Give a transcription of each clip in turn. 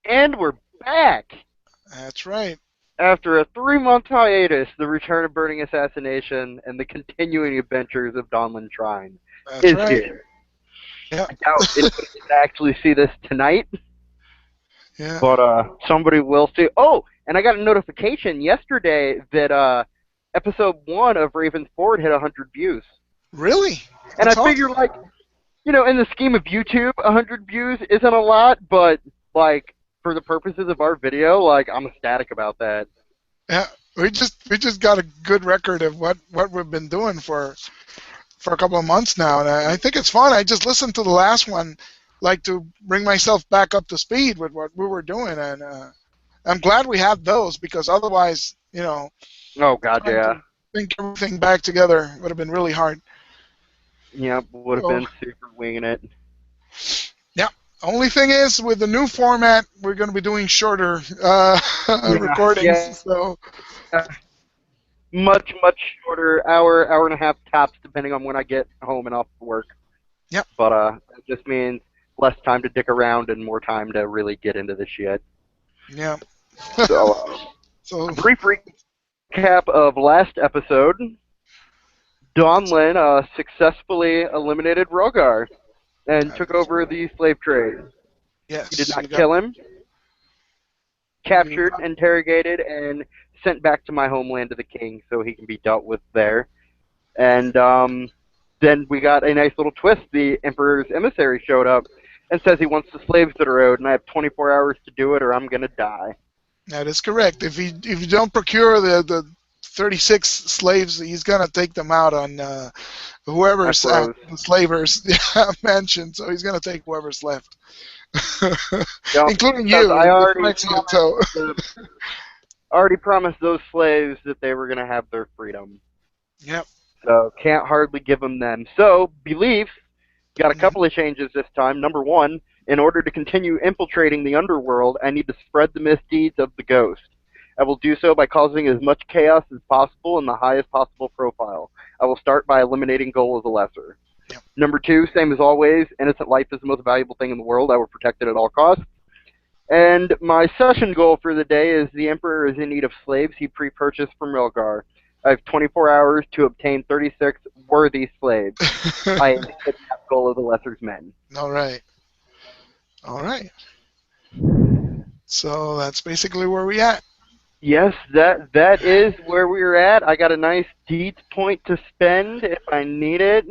And we're back! That's right. After a 3-month hiatus, the Return of Burning Assassination and the continuing adventures of Donlin Shrine That's is right. here. Yeah. I doubt anybody's going to actually see this tonight, Yeah. but somebody will see. Oh, and I got a notification yesterday that episode 1 of Raven's Ford hit 100 views. Really? And I That's figure, awesome. in the scheme of YouTube, 100 views isn't a lot, but, for the purposes of our video, I'm ecstatic about that. Yeah. We just got a good record of what we've been doing for a couple of months now, and I think it's fun. I just listened to the last one, like to bring myself back up to speed with what we were doing, and I'm glad we had those because otherwise, Oh, God, trying yeah. to think everything back together would have been really hard. Yep, would have So, been super winging it. yeah. Only thing is, with the new format, we're going to be doing shorter Yeah, recordings. So, much, much shorter, hour and a half tops, depending on when I get home and off work. yeah, But that just means less time to dick around and more time to really get into the shit. yeah. So, So, a brief recap of last episode. Donlin successfully eliminated Rogar and took over the slave trade. He did yes, not kill him, captured, interrogated, and sent back to my homeland to the king so he can be dealt with there. And then we got a nice little twist. The Emperor's emissary showed up and says he wants the slaves that are owed, and I have 24 hours to do it or I'm going to die. that is correct. If you don't procure the 36 slaves, he's gonna take them out on whoever's at the slavers mansion. So he's gonna take whoever's left, Yep, including because you. I already promised those slaves that they were going to have their freedom. Yep. So can't hardly give them. So belief got a couple of changes this time. Number one, in order to continue infiltrating the underworld, I need to spread the misdeeds of the ghost. I will do so by causing as much chaos as possible in the highest possible profile. I will start by eliminating Goal as a lesser. Yep. Number two, same as always, innocent life is the most valuable thing in the world. I will protect it at all costs. And my session goal for the day is the Emperor is in need of slaves he pre-purchased from Relgar. I have 24 hours to obtain 36 worthy slaves. I am to kidnap Goal of the Lesser's men. All right. All right. So that's basically where we at. Yes, that is where we're at. I got a nice deeds point to spend if I need it.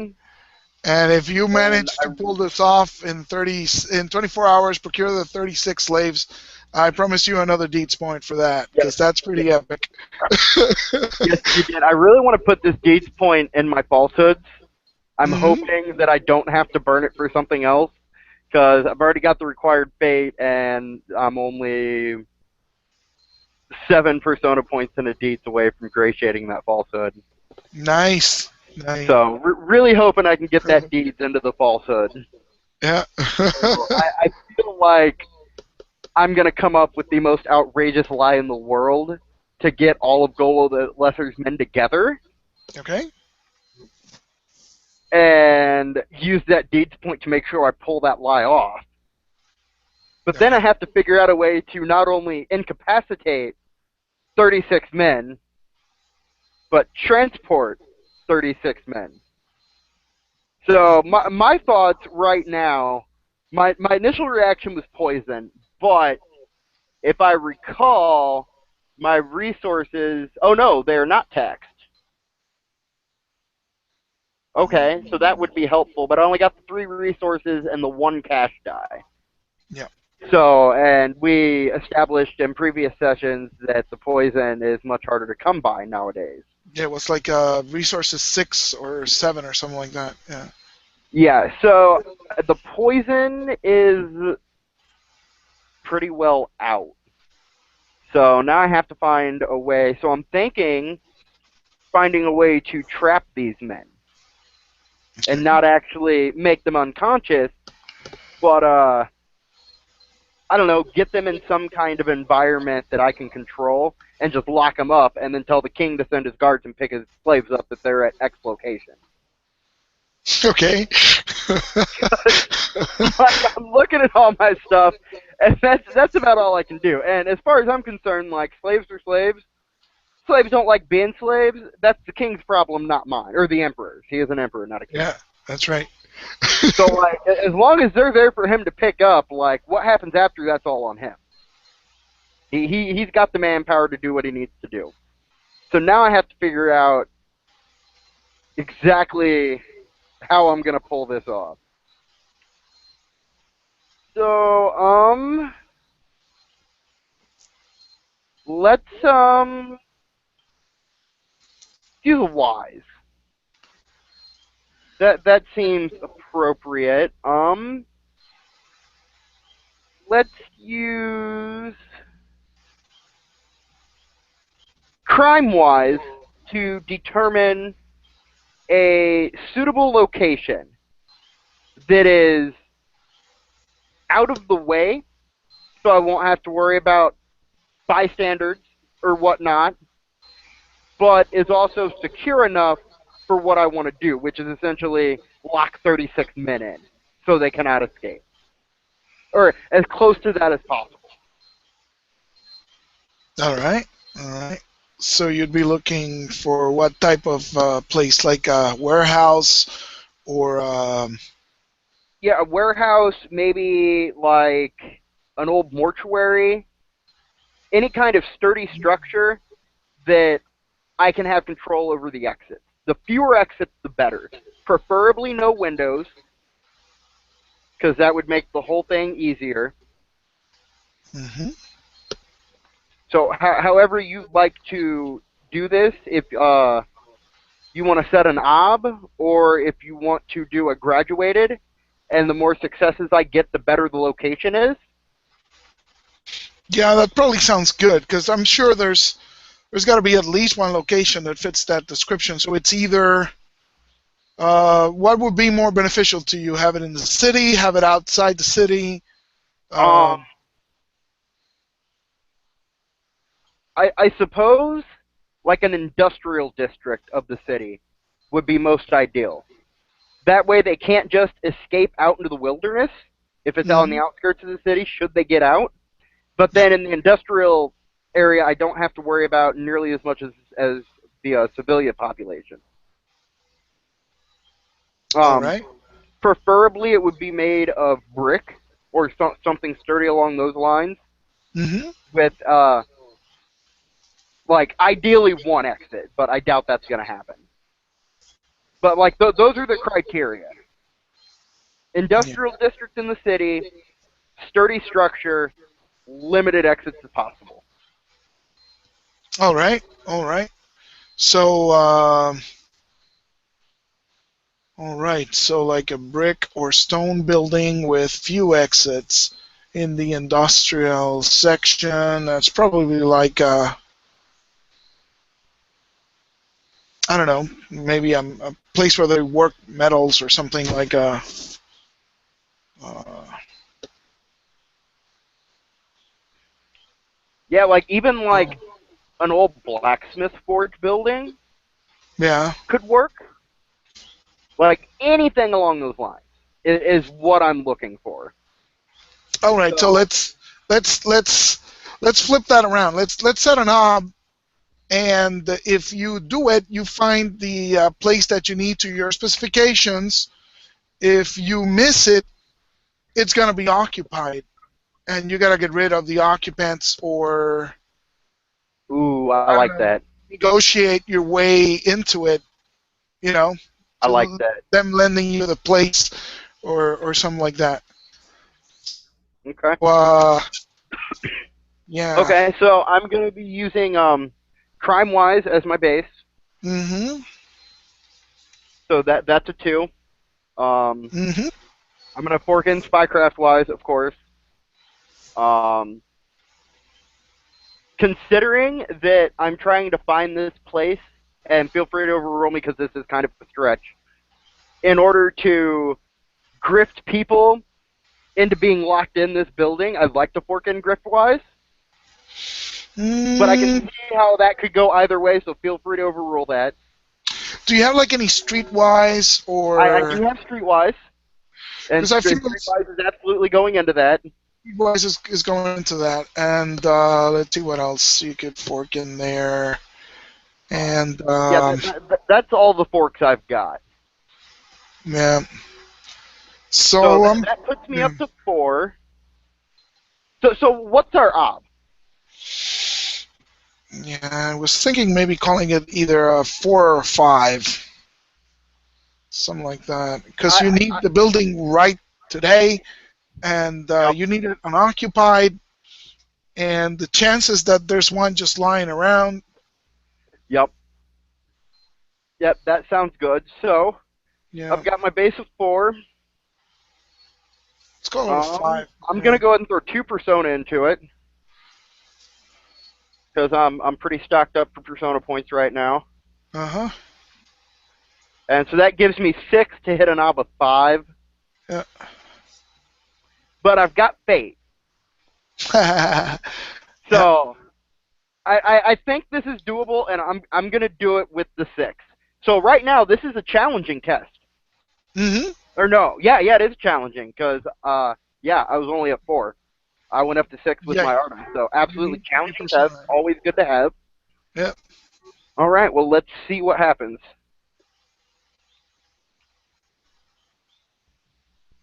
And if you manage to pull this off in 24 hours, procure the 36 slaves, I promise you another deeds point for that, because that's pretty epic. Yes, you did. I really want to put this deeds point in my falsehoods. I'm hoping that I don't have to burn it for something else, because I've already got the required fate, and I'm only 7 persona points in a deeds away from gratiating that falsehood. Nice. Nice. So, really hoping I can get that deeds into the falsehood. Yeah. I feel like I'm going to come up with the most outrageous lie in the world to get all of Goal of the Lesser's men together. Okay. And use that deeds point to make sure I pull that lie off. But then I have to figure out a way to not only incapacitate 36 men, but transport 36 men. So my thoughts right now, my initial reaction was poison, but if I recall, my resources, oh no, they are not taxed. Okay, so that would be helpful, but I only got the 3 resources and the 1 cash die. Yeah. So, and we established in previous sessions that the poison is much harder to come by nowadays. Yeah, it was like resources 6 or 7 or something like that. Yeah. Yeah, so the poison is pretty well out. So now I have to find a way. So I'm thinking finding a way to trap these men. And not actually make them unconscious, but, I don't know, get them in some kind of environment that I can control and just lock them up and then tell the king to send his guards and pick his slaves up if they're at X location. Okay. I'm looking at all my stuff, And that's about all I can do. And as far as I'm concerned, like slaves are slaves. Slaves don't like being slaves. That's the king's problem, not mine, or the emperor's. He is an emperor, not a king. Yeah, that's right. So like, as long as they're there for him to pick up, like what happens after, that's all on him. He's got the manpower to do what he needs to do. So now I have to figure out exactly how I'm gonna pull this off. So let's use wise. That seems appropriate. Let's use crime wise to determine a suitable location that is out of the way, so I won't have to worry about bystanders or whatnot, but is also secure enough for what I want to do, which is essentially lock 36 men in so they cannot escape. Or as close to that as possible. All right. All right. So you'd be looking for what type of place, like a warehouse or Yeah, a warehouse, maybe like an old mortuary, any kind of sturdy structure that I can have control over the exits. The fewer exits, the better. Preferably no windows, because that would make the whole thing easier. hmm So, however you like to do this, if you want to set an ob, or if you want to do a graduated, and the more successes I get, the better the location is. Yeah, that probably sounds good because I'm sure there's got to be at least one location that fits that description. So it's either what would be more beneficial to you? Have it in the city? Have it outside the city? Um, Um, I suppose like an industrial district of the city would be most ideal. That way they can't just escape out into the wilderness if it's out on the mhm. outskirts of the city, should they get out. But Yeah. then in the industrial area, I don't have to worry about nearly as much as the civilian population. All Um, right. Preferably, it would be made of brick or something sturdy along those lines, hmm with like ideally one exit, but I doubt that's going to happen. But like those are the criteria: Yeah. industrial district in the city, sturdy structure, limited exits as possible. All right. All right. So, all right. So, like a brick or stone building with few exits in the industrial section. That's probably like I don't know, maybe a place where they work metals or something like a. Uh, Yeah, like even oh, like an old blacksmith forge building yeah. could work. Like anything along those lines is what I'm looking for. All right. So So, let's let's let's flip that around. Let's set a knob, and if you do it, you find the place that you need to your specifications. If you miss it, it's going to be occupied, and you got to get rid of the occupants or ooh, I I don't like know, that. negotiate your way into it. You know, I like to that. them lending you the place or something like that. Okay. Uh, yeah. Okay, so I'm going to be using Crime Wise as my base. Mm-hmm. So that's a 2. Um, Mm-hmm. I'm going to fork in Spycraft Wise, of course. Um, Considering that I'm trying to find this place, and feel free to overrule me because this is kind of a stretch, in order to grift people into being locked in this building, I'd like to fork in Griftwise, but I can Mm, see how that could go either way, so feel free to overrule that. do you have like any streetwise I do or have Streetwise, and because I feel Streetwise is absolutely going into that. wise is going into that, and let's see what else you could fork in there, and Yeah, that's all the forks I've got. yeah. So So that puts me yeah. up to 4. So what's our op? Yeah, I was thinking maybe calling it either a 4 or 5, something like that, because you I need the building right today, and Yep. you need it unoccupied, and the chances that there's one just lying around. Yep. Yep. That sounds good. So Yeah, I've got my base of 4. let's call it a 5. I'm Yeah. gonna go ahead and throw 2 persona into it because I'm pretty stocked up for persona points right now, Uh and so that gives me 6 to hit an ob of 5. huh. But I've got fate, Yeah. Yeah. so I think this is doable, and I'm gonna do it with the 6. So right now this is a challenging test. Mhm. Or no, yeah, it is challenging because yeah, I was only at 4. I went up to 6 with Yeah. my army, so You absolutely need your challenging test. persona. Always good to have. Yeah. All right, well let's see what happens.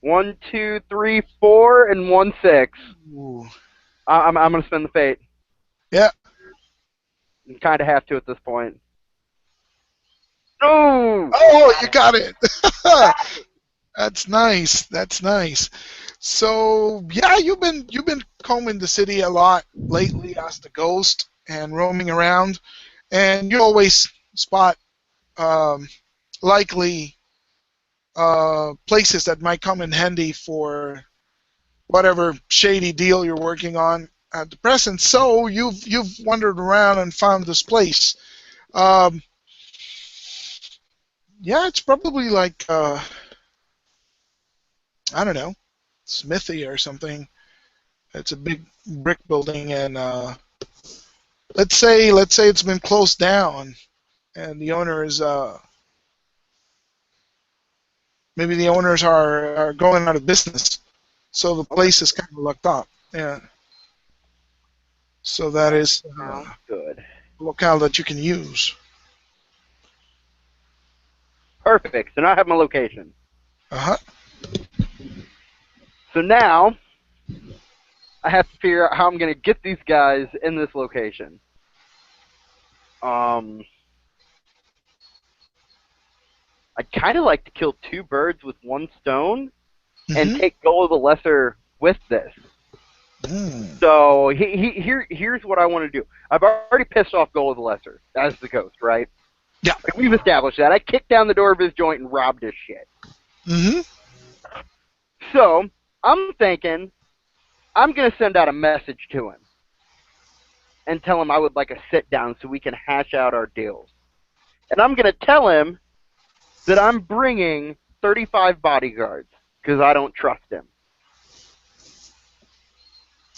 1, 2, 3, 4, and 1, 6. Ooh. I'm gonna spend the fate. Yeah. You kind of have to at this point. No, Oh, got you it. got it. Got it. That's nice. That's nice. So yeah, you've been combing the city a lot lately as the ghost and roaming around, and you always spot um, likely places that might come in handy for whatever shady deal you're working on at the present. So you've wandered around and found this place. Um, yeah, it's probably like I don't know, smithy or something. It's a big brick building, and let's say it's been closed down, and the owner is maybe the owners are going out of business, so the Okay, place is kind of locked up. Yeah, so that that is sounds good. a locale that you can use. Perfect. So now I have my location. Uh huh. So now I have to figure out how I'm gonna get these guys in this location. Um, I'd kind of like to kill 2 birds with 1 stone and Mm-hmm. take Goal of the Lesser with this. Mm. So here's what I want to do. I've already pissed off Goal of the Lesser as the ghost, right? Yeah. Like, we've established that. I kicked down the door of his joint and robbed his shit. Mm-hmm. So I'm thinking I'm gonna send out a message to him and tell him I would like a sit down so we can hash out our deals. And I'm gonna tell him that I'm bringing 35 bodyguards because I don't trust him.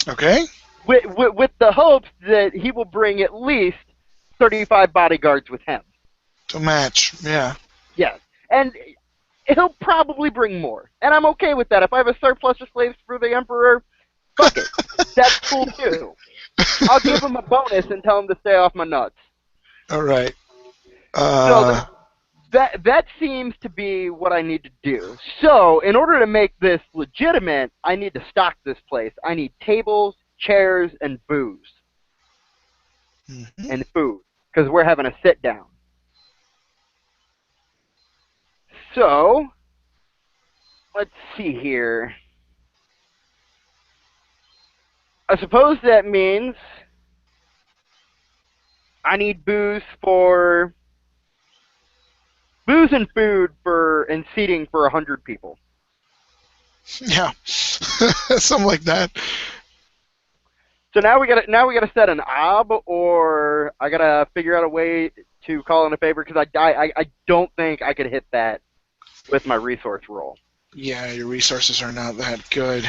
Okay. With the hopes that he will bring at least 35 bodyguards with him. To match. Yeah. Yes. And he'll probably bring more. And I'm okay with that. If I have a surplus of slaves for the Emperor, fuck it. That's cool too. I'll give him a bonus and tell him to stay off my nuts. All right. So Uh. that seems to be what I need to do. So in order to make this legitimate, I need to stock this place. I need tables, chairs, and booze Mm-hmm. and food because we're having a sit down. So let's see here. I suppose that means I need booze and food for and seating for 100 people. Yeah. Something like that. So now we gotta set an ob, or I gotta figure out a way to call in a favor because I don't think I could hit that with my resource roll. Yeah, your resources are not that good.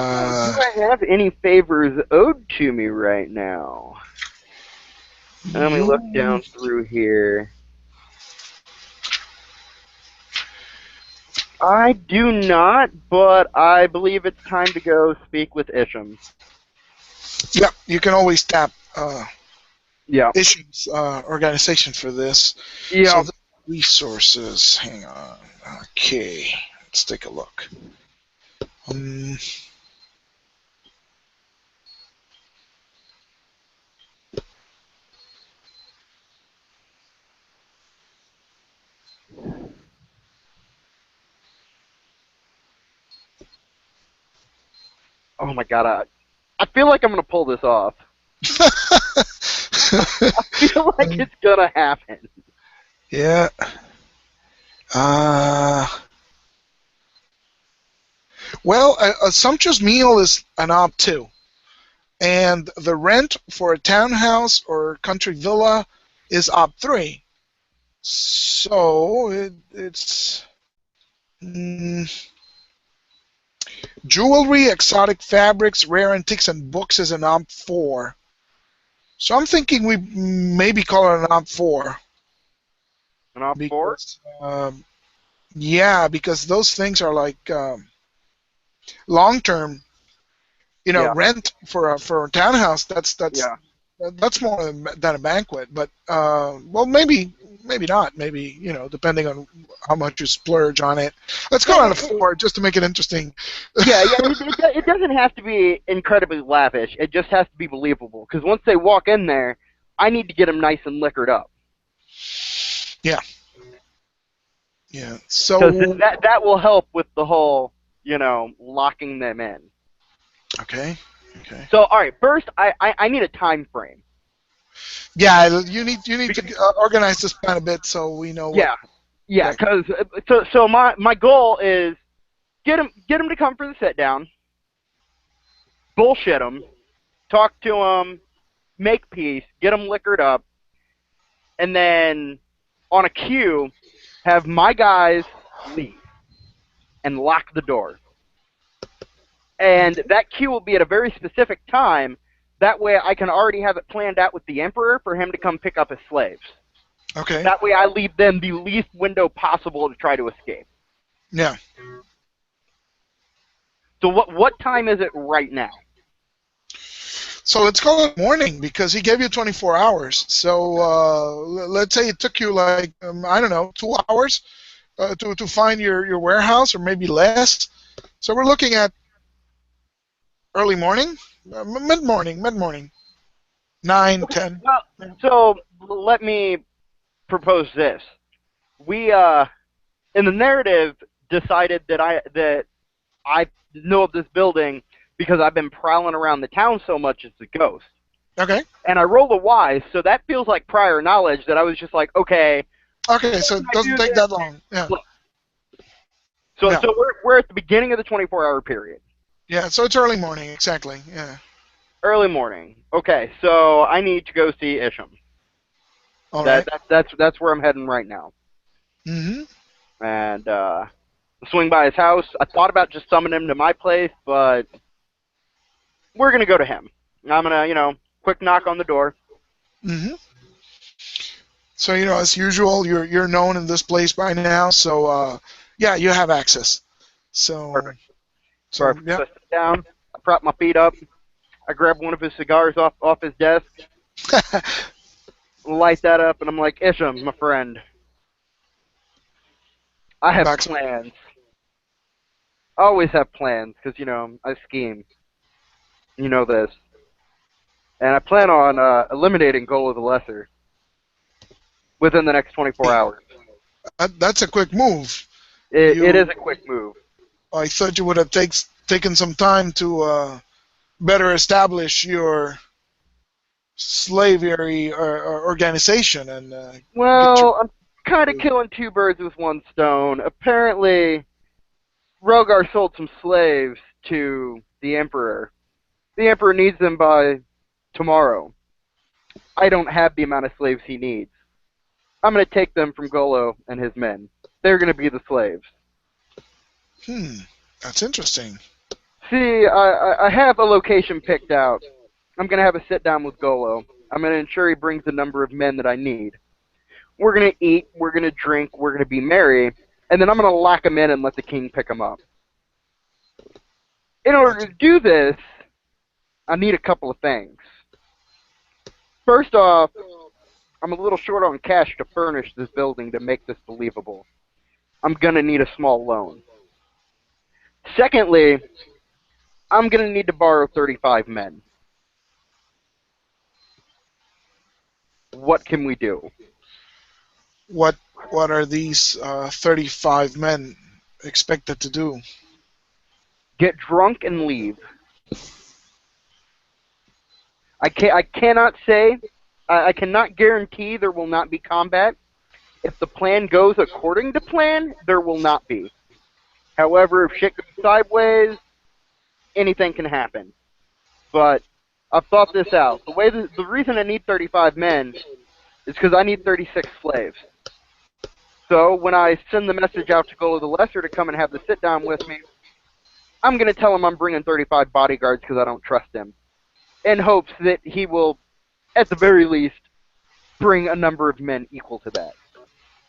So do I have any favors owed to me right now? Let me look You down through here. I do not, but I believe it's time to go speak with Isham. Yep, you can always tap Yeah. Isham's organization for this. So Yeah. the resources, hang on. Okay, let's take a look. Um, Oh my god, I feel like I'm gonna pull this off. I feel like it's gonna happen. yeah. Uh, well, a sumptuous meal is an op too, and the rent for a townhouse or country villa is op 3. So it's jewelry, exotic fabrics, rare antiques, and books is an op 4. So I'm thinking we maybe call it an op 4 An op four? because yeah, because those things are like long term. Yeah. Rent for a townhouse. Yeah. That's more than a banquet. But well, maybe not. Maybe depending on how much you splurge on it. Let's go on a 4 just to make it interesting. Yeah, it doesn't have to be incredibly lavish. It just has to be believable. Because once they walk in there, I need to get them nice and liquored up. Yeah. Yeah. Because So that will help with the whole, locking them in. okay. Okay. So, all right, first, I need a time frame. Yeah, you need to organize this plan a bit so we know what. Yeah, because so my goal is get him to come for the sit down, bullshit him, talk to him, make peace, get him liquored up, and then on a cue, have my guys leave and lock the door. And that cue will be at a very specific time. That way I can already have it planned out with the Emperor for him to come pick up his slaves. Okay. That way I leave them the least window possible to try to escape. Yeah. So what time is it right now? So let's call it morning because he gave you 24 hours. So let's say it took you like I don't know 2 hours to find your warehouse or maybe less. So we're looking at early morning, mid morning, 9, Okay. 10. Well, so let me propose this. We in the narrative decided that I know of this building because I've been prowling around the town so much as a ghost. Okay. And I roll a Y, so that feels like prior knowledge that I was just like, okay. Okay, so it doesn't take that long. Yeah. So Yeah. so we're at the beginning of the 24-hour period. Yeah, so it's early morning, exactly. Yeah. Early morning. Okay, so I need to go see Isham. All right. That's where I'm heading right now. Mm-hmm. And swing by his house. I thought about just summoning him to my place, but we're gonna go to him. I'm gonna, quick knock on the door. Mm-hmm. So as usual, you're known in this place by now. So yeah, you have access. So Perfect. so Perfect. yeah. So I sit down. I prop my feet up. I grab one of his cigars off his desk, light that up, and I'm like, Isham, my friend, I have Back. plans. I always have plans because I scheme. You know this, and I plan on eliminating Golo the Lesser within the next 24 hours. That's a quick move. It is a quick move. I thought you would have taken some time to better establish your slavery or organization and get your. Well, I'm kind of killing two birds with one stone. Apparently, Rogar sold some slaves to the Emperor. The Emperor needs them by tomorrow. I don't have the amount of slaves he needs. I'm going to take them from Golo and his men. They're going to be the slaves. That's interesting. See, I have a location picked out. I'm going to have a sit down with Golo. I'm going to ensure he brings the number of men that I need. We're going to eat, we're going to drink, we're going to be merry, and then I'm going to lock them in and let the king pick them up. In order Gotcha. to do this, I need a couple of things. First off, I'm a little short on cash to furnish this building to make this believable. I'm going to need a small loan. Secondly, I'm going to need to borrow 35 men. What can we do? What what are these 35 men expected to do? Get drunk and leave. I cannot say, I cannot guarantee there will not be combat. If the plan goes according to plan, there will not be. However, if shit goes sideways, anything can happen. But I've thought this out. The reason I need 35 men is because I need 36 slaves. So when I send the message out to Golo the Lesser to come and have the sit down with me, I'm going to tell him I'm bringing 35 bodyguards because I don't trust him, in hopes that he will, at the very least, bring a number of men equal to that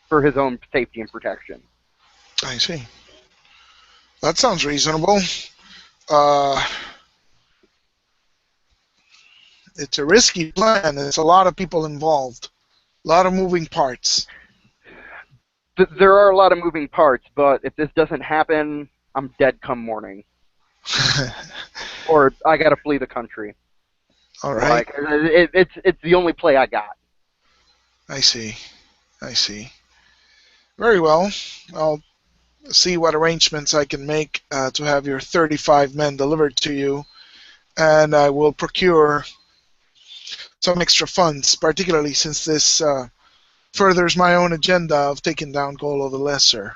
for his own safety and protection. I see. That sounds reasonable. Uh, it's a risky plan. There's a lot of people involved. A lot of moving parts. There are a lot of moving parts, but if this doesn't happen, I'm dead come morning. Or I gotta flee the country. All right. Like, it's the only play I got. I see. I see. Very well. I'll see what arrangements I can make to have your 35 men delivered to you, and I will procure some extra funds, particularly since this furthers my own agenda of taking down Golo the Lesser.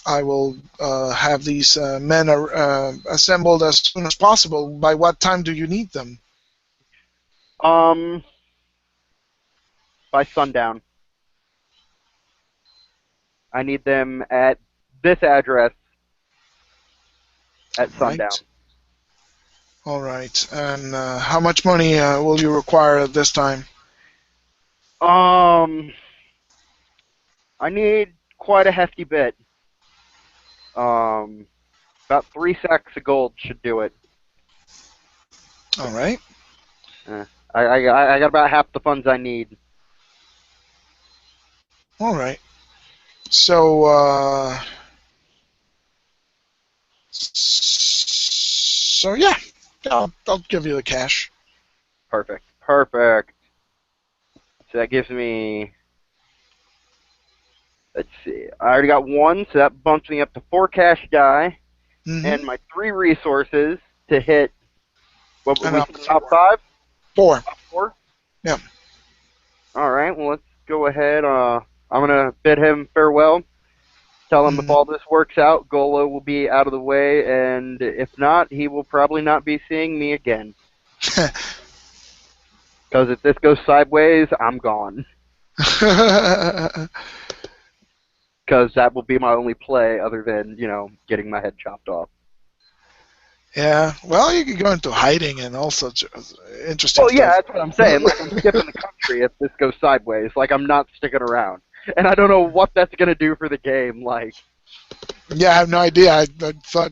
I will have these men assembled as soon as possible. By what time do you need them? By sundown. I need them at this address at sundown. All right. And how much money will you require at this time? I need quite a hefty bit. About 3 sacks of gold should do it. All right. I got about half the funds I need. All right. So, yeah, I'll give you the cash. Perfect. So that gives me, let's see, I already got 1, so that bumps me up to 4 cash die, and my 3 resources to hit, what were we, top 5? 4. Top 4? Yeah. Alright, well, let's go ahead. I'm going to bid him farewell. Tell him if all this works out, Golo will be out of the way, and if not, he will probably not be seeing me again. Because if this goes sideways, I'm gone. Because that will be my only play other than, getting my head chopped off. Yeah, well, you could go into hiding and all such interesting stuff. Well, yeah, that's what I'm saying. Like, I'm skipping the country if this goes sideways. Like, I'm not sticking around. And I don't know what that's going to do for the game. Like, yeah, I have no idea. I thought,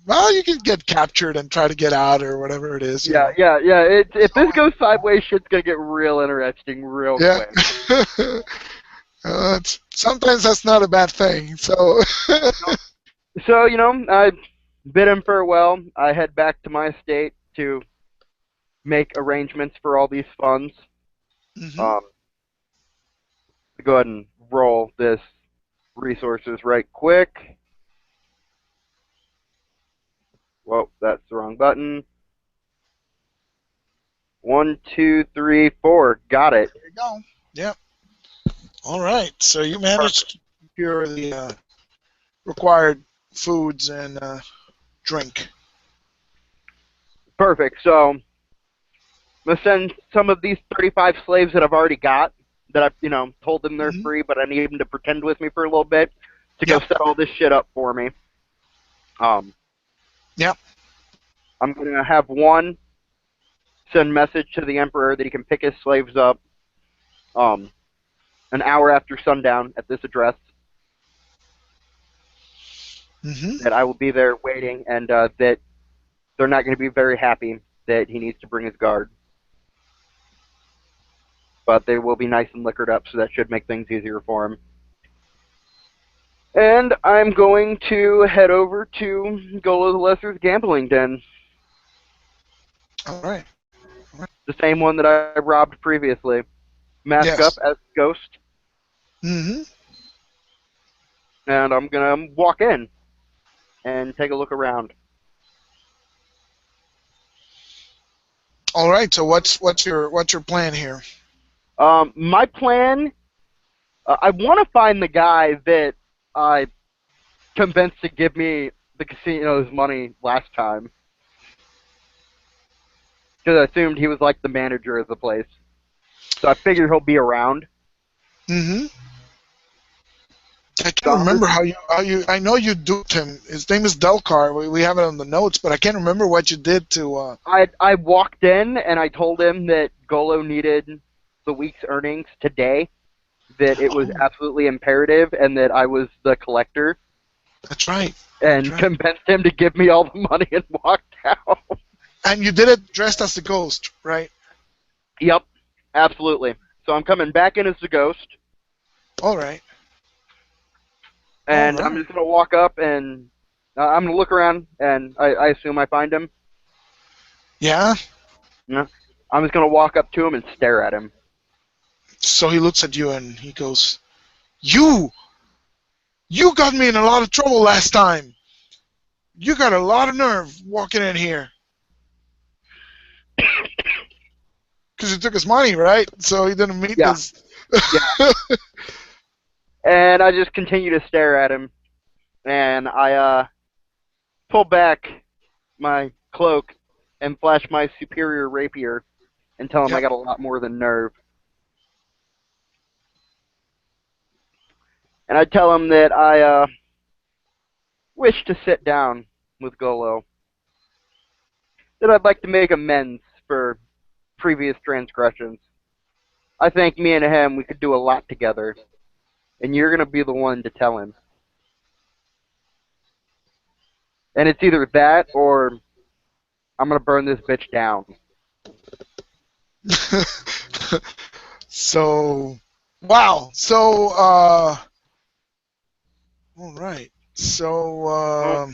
well, you could get captured and try to get out or whatever it is. Yeah. If this goes sideways, shit's going to get real interesting real quick. Sometimes that's not a bad thing. So, I bid him farewell. I head back to my estate to make arrangements for all these funds. Go ahead and roll this resources right quick. Whoa, that's the wrong button. 1, 2, 3, 4. Got it. There you go. Yep. All right. So you managed to procure the required foods and drink. Perfect. So I'm going to send some of these 35 slaves that I've already got, that I've, told them they're free, but I need them to pretend with me for a little bit to go set all this shit up for me. Yep. I'm going to have one send message to the Emperor that he can pick his slaves up. And an hour after sundown at this address. Mm-hmm. That I will be there waiting, and that they're not going to be very happy that he needs to bring his guard. But they will be nice and liquored up, so that should make things easier for him. And I'm going to head over to Golo the Lesser's gambling den. All right. The same one that I robbed previously. Mask up Yes. as Ghost, Mm-hmm. and I'm going to walk in and take a look around. All right. So what's your plan here? My plan, I want to find the guy that I convinced to give me the casino's money last time. Because I assumed he was like the manager of the place. So I figured he'll be around. Mm-hmm. I So can't remember how you. I know you duped him. His name is Delcar. We have it on the notes, but I can't remember what you did to. I walked in and I told him that Golo needed the week's earnings today, that it was Oh, absolutely imperative, and that I was the collector, that's right. That's and right. convinced him to give me all the money and walked out. And you did it dressed as the ghost, right? Yep, absolutely. So I'm coming back in as the ghost, All right. All and I'm right. just gonna walk up and I'm gonna look around, and I assume I find him. Yeah. Yeah. I'm just gonna walk up to him and stare at him. So he looks at you and he goes, "You got me in a lot of trouble last time. You got a lot of nerve walking in here." Because you took his money, right? So he didn't meet Yeah, this. yeah. And I just continue to stare at him, and I pull back my cloak and flash my superior rapier and tell him I Yep. got a lot more than nerve. And I tell him that I wish to sit down with Golo, that I'd like to make amends for previous transgressions. I think me and him, we could do a lot together, and you're going to be the one to tell him. And it's either that or I'm going to burn this bitch down. So, wow. So, all right. So,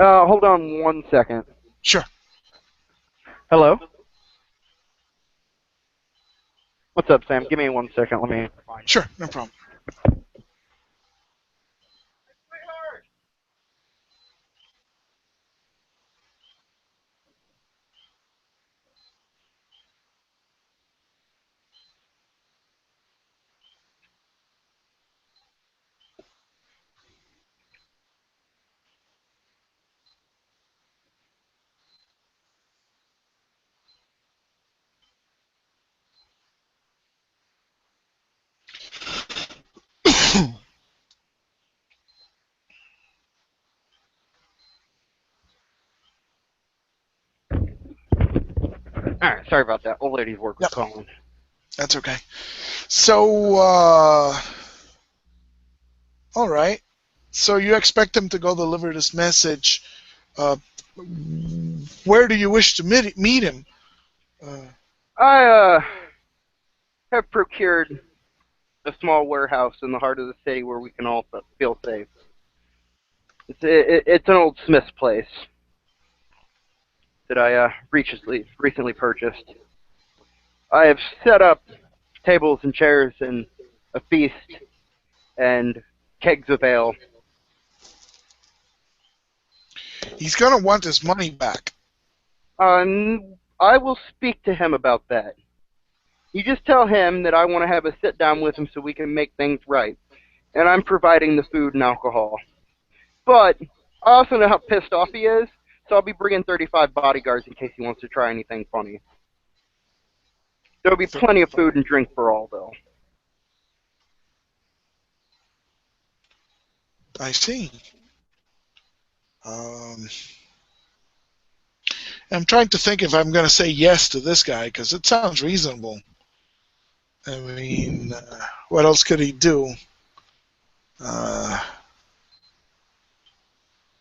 Hold on 1 second. sure. Hello? What's up, Sam? Give me 1 second. Let me find Sure, no problem. Alright, sorry about that. Old lady's work was Yep, calling. that's okay. So, all right. So you expect him to go deliver this message. Uh, where do you wish to meet him? Uh, I have procured a small warehouse in the heart of the city where we can all feel safe. It's an old smith's place that I recently purchased. I have set up tables and chairs and a feast and kegs of ale. he's gonna want his money back. I will speak to him about that. You just tell him that I want to have a sit down with him so we can make things right. And I'm providing the food and alcohol. But I also know how pissed off he is, so I'll be bringing 35 bodyguards in case he wants to try anything funny. There'll be plenty of food and drink for all, though. I see. I'm trying to think if I'm going to say yes to this guy because it sounds reasonable. I mean, what else could he do? Uh,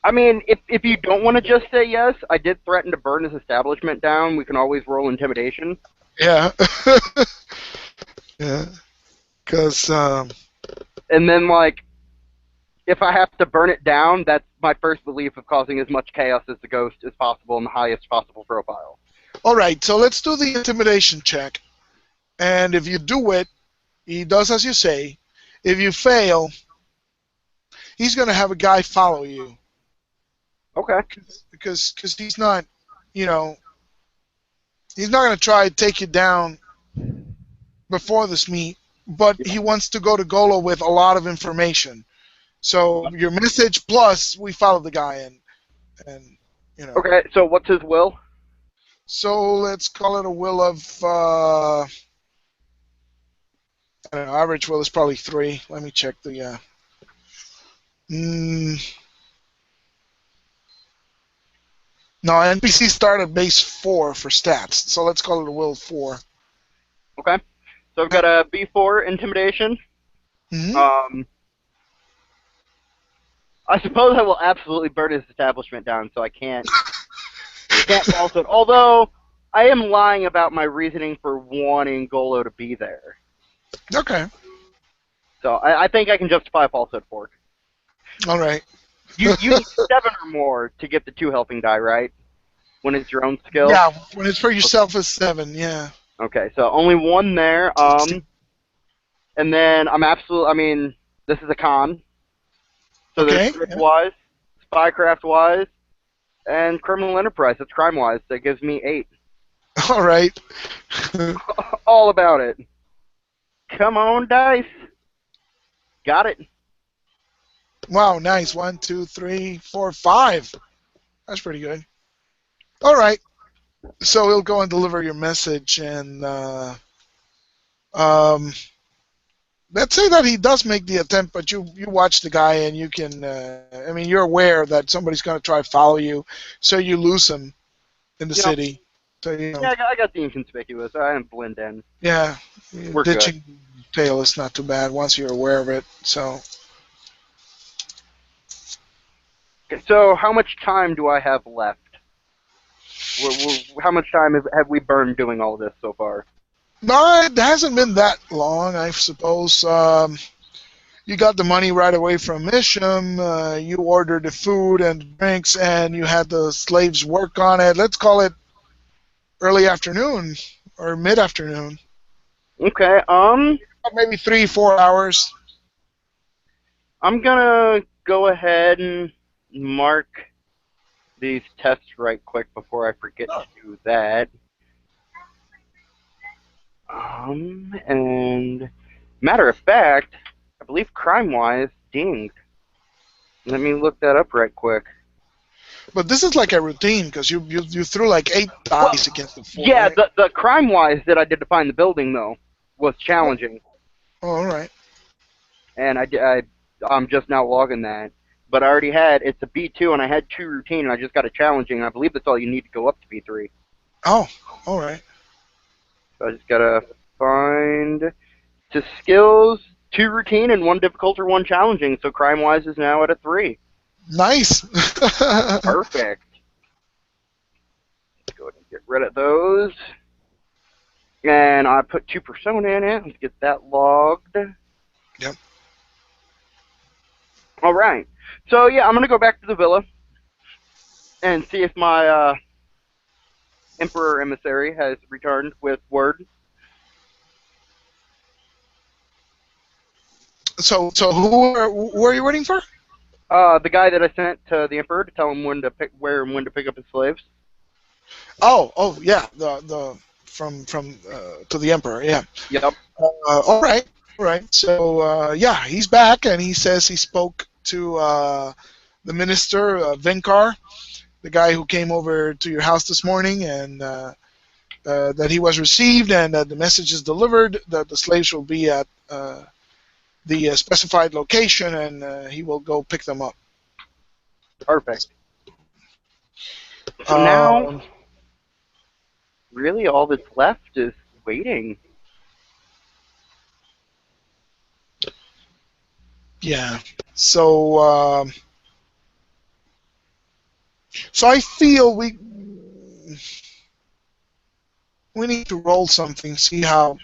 I mean, if you don't want to just say yes, I did threaten to burn his establishment down. We can always roll intimidation. yeah. Yeah. Because, And then, like, if I have to burn it down, that's my first belief of causing as much chaos as the ghost as possible in the highest possible profile. all right, so let's do the intimidation check. And if you do it, he does as you say. If you fail, he's going to have a guy follow you. Okay. Because he's not, you know, he's not going to try to take you down before this meet, but Yeah. he wants to go to Golo with a lot of information. So your message plus we follow the guy and you know. Okay, so what's his will? So let's call it a will of I don't know, average will is probably 3. Let me check the no, NPC start at base 4 for stats. So let's call it a will 4. Okay. So I've got a B4 intimidation. Mm-hmm. I suppose I will absolutely burn his establishment down, so I can't false it. Although I am lying about my reasoning for wanting Golo to be there. Okay. So I think I can justify a falsehood for it. All right. You need 7 or more to get the 2 helping die, right? When it's your own skill? Yeah, when it's for yourself it's 7, yeah. Okay, so only 1 there. And then I mean, this is a con. So Okay. there's script-wise, spycraft-wise, and criminal enterprise. That's crime-wise. That gives me 8. All right. All about it. Come on, dice. Got it. Wow, nice. 1, 2, 3, 4, 5. That's pretty good. All right. So he'll go and deliver your message, and let's say that he does make the attempt, but you watch the guy, and you can. I mean, you're aware that somebody's going to try to follow you, so you lose him in the city. So you know. Yeah, I got the inconspicuous. I didn't blend in. Yeah. We're Ditching tail is not too bad once you're aware of it. So. good. So how much time do I have left? How much time have we burned doing all this so far? No, it hasn't been that long, I suppose. You got the money right away from Isham. You ordered the food and drinks, and you had the slaves work on it. Let's call it early afternoon or mid-afternoon. Okay, Maybe 3-4 hours. I'm gonna go ahead and mark these tests right quick before I forget to do that. And matter of fact, I believe crime-wise, dinged. Let me look that up right quick. But this is like a routine because you threw like 8 dice against the 4. Yeah, right? the crime-wise that I did to find the building, though, was challenging. Oh, all right. And I'm just now logging that. But I already had, it's a B2, and I had 2 routine, and I just got a challenging, and I believe that's all you need to go up to B3. Oh, all right. So I just gotta find to skills, 2 routine, and 1 difficult or 1 challenging, so crime-wise is now at a 3. Nice. Perfect. Let's go ahead and get rid of those. And I put 2 persona in it. Let's get that logged. Yep. All right. So yeah, I'm gonna go back to the villa and see if my Emperor emissary has returned with word. So who are you waiting for? The guy that I sent to the Emperor to tell him where and when to pick up his slaves. Oh yeah, the from to the Emperor, yeah. Yep. All right. So yeah, he's back, and he says he spoke to the minister, Venkar, the guy who came over to your house this morning, and that he was received, and that the message is delivered, that the slaves will be at the specified location, and he will go pick them up. Perfect. So now, really, all that's left is waiting. Yeah. So, so I feel we need to roll something, see how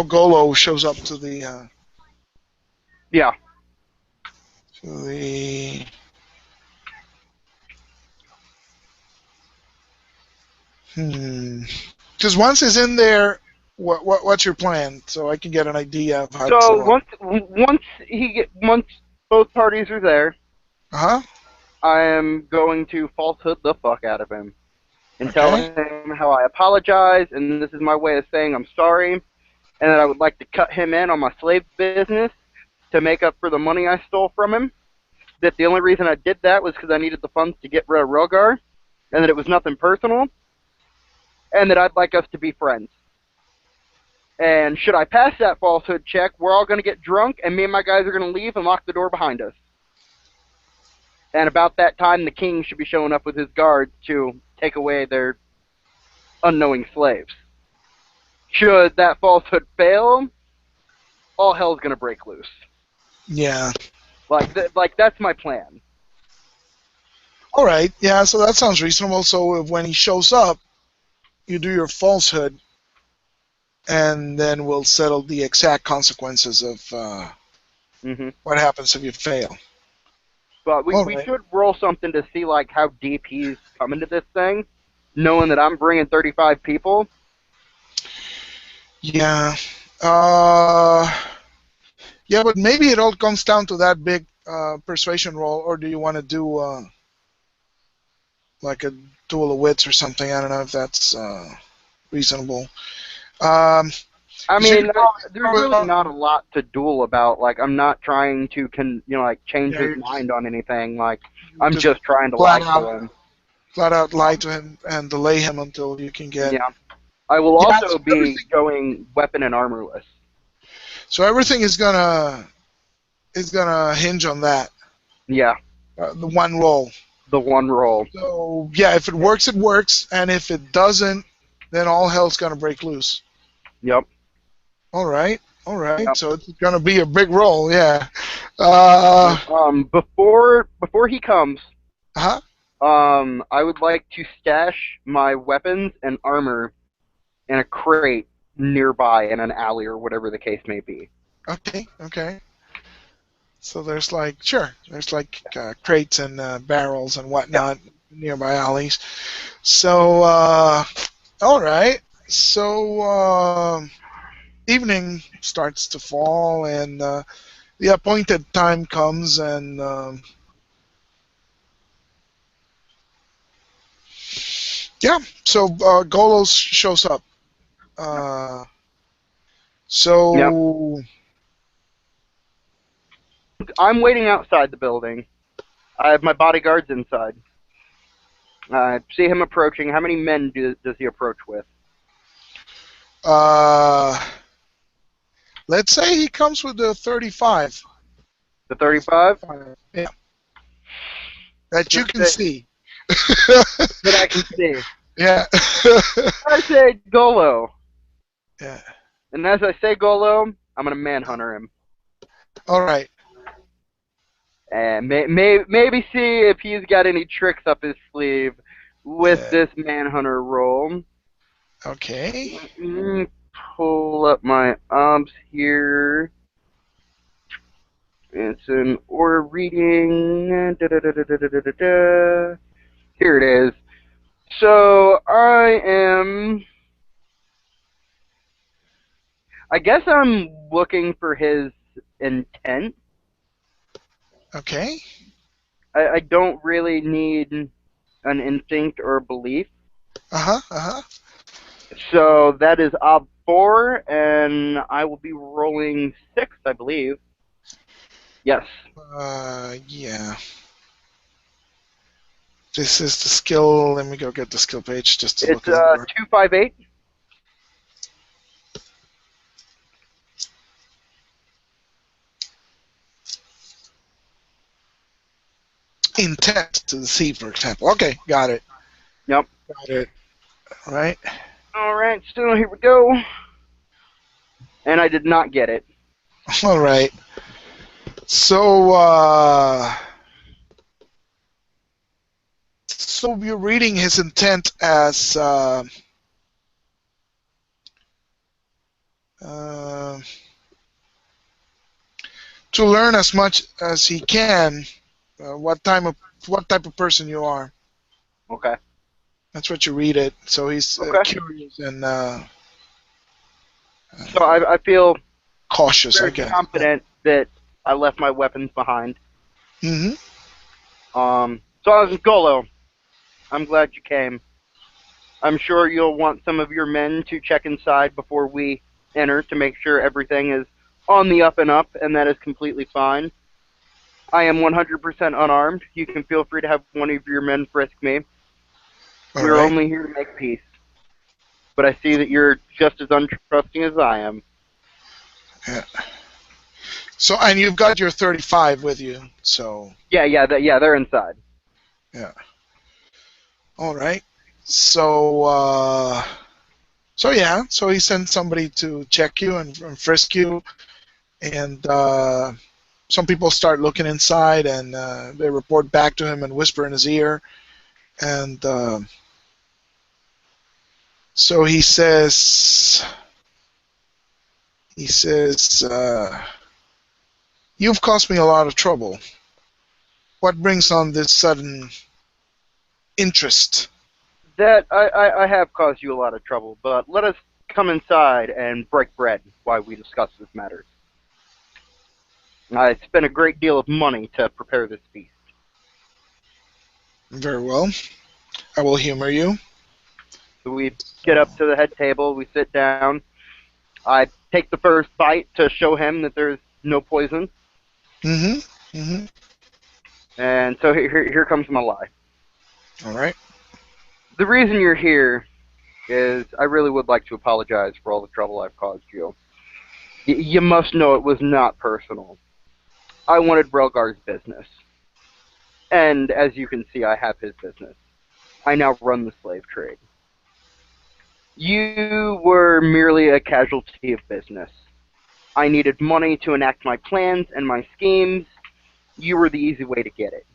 Golo shows up to Yeah. the because once he's in there, what's your plan? So I can get an idea of how So to. once both parties are there, Uh huh. I am going to falsehood the fuck out of him and tell Okay. him how I apologize, and this is my way of saying I'm sorry, and that I would like to cut him in on my slave business to make up for the money I stole from him. That the only reason I did that was because I needed the funds to get rid of Rogar, and that it was nothing personal, and that I'd like us to be friends. And should I pass that falsehood check, we're all going to get drunk, and me and my guys are going to leave and lock the door behind us. And about that time, the king should be showing up with his guards to take away their unknowing slaves. Should that falsehood fail, all hell's going to break loose. Yeah. Like that's my plan. All right. Yeah. So that sounds reasonable. So when he shows up, you do your falsehood, and then we'll settle the exact consequences of Mm-hmm. what happens if you fail. But All we right. should roll something to see like how deep he's coming to this thing, knowing that I'm bringing 35 people. Yeah. Yeah, but maybe it all comes down to that big persuasion roll, or do you want to do like a duel of wits or something? I don't know if that's reasonable. Um, I 'Cause you mean, could there's really not a lot to duel about. Like, I'm not trying to like change yeah, his you mind on anything. Like, I'm just just trying to flat lie out, to him. flat out lie to him and delay him until you can get. Yeah. I will Yeah, also be going weapon and armorless. so everything is gonna hinge on that, Yeah, the one roll. the one roll. So yeah, if it works, and if it doesn't, then all hell's gonna break loose. Yep. All right, all right. Yep. So it's gonna be a big roll, yeah. Uh, Yep. Before he comes, huh. I would like to stash my weapons and armor in a crate nearby in an alley or whatever the case may be. Okay, okay. So there's like crates and barrels and Yeah. whatnot nearby alleys. So all right. So evening starts to fall, and the appointed time comes, and yeah. So Golos shows up. Uh, Yep. so I'm waiting outside the building. I have my bodyguards inside. I see him approaching. How many men does he approach with? uh, let's say he comes with the 35. The 35? Yeah, that you can That see. I can see. Yeah. I say Golo. Yeah. And as I say Golo, I'm going to manhunter him. All right. And maybe see if he's got any tricks up his sleeve with Yeah. this manhunter roll. Okay. Let me pull up my obs here. It's an order reading. Da-da-da-da-da-da-da-da. Here it is. So I guess I'm looking for his intent. Okay. I don't really need an instinct or a belief. Uh huh. Uh huh. So that is ob 4, and I will be rolling 6, I believe. Yes. Yeah. This is the skill. Let me go get the skill page just to It's look it over. 258. Intent to deceive, for example. Okay, got it. Yep. Got it. All right. All right, so here we go. and I did not get it. All right. So, so you're reading his intent as uh, to learn as much as he can what type of person you are. Okay. That's what you read it. So he's Okay. curious and So I feel cautious, I very guess. confident that I left my weapons behind. Mm-hmm. So I was Golo. I'm glad you came. I'm sure you'll want some of your men to check inside before we enter to make sure everything is on the up and up, and that is completely fine. I am 100% unarmed. You can feel free to have one of your men frisk me. All We're right. only here to make peace. But I see that you're just as untrusting as I am. Yeah. So, and you've got your 35 with you. So, Yeah, they're inside. yeah. All right. So, so yeah. So he sends somebody to check you and frisk you, and some people start looking inside, and they report back to him and whisper in his ear, and so he says, you've caused me a lot of trouble. What brings on this sudden interest? That I have caused you a lot of trouble, but let us come inside and break bread while we discuss this matter. I spent a great deal of money to prepare this feast. Very well. I will humor you. So we get So, up to the head table, we sit down. I take the first bite to show him that there's no poison, mm-hmm. Mm-hmm. and so here comes my lie. All right. The reason you're here is I really would like to apologize for all the trouble I've caused you. You must know it was not personal. I wanted Relgar's business. And as you can see, I have his business. I now run the slave trade. You were merely a casualty of business. I needed money to enact my plans and my schemes. You were the easy way to get it.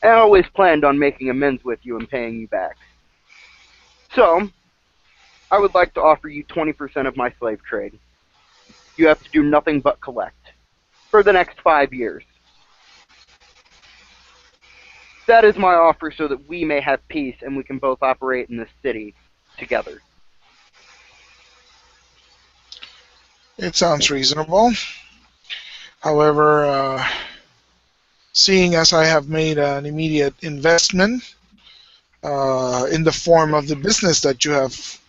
I always planned on making amends with you and paying you back. So, I would like to offer you 20% of my slave trade. You have to do nothing but collect. For the next 5 years. That is my offer so that we may have peace and we can both operate in this city together. It sounds reasonable. However, seeing as I have made an immediate investment in the form of the business that you have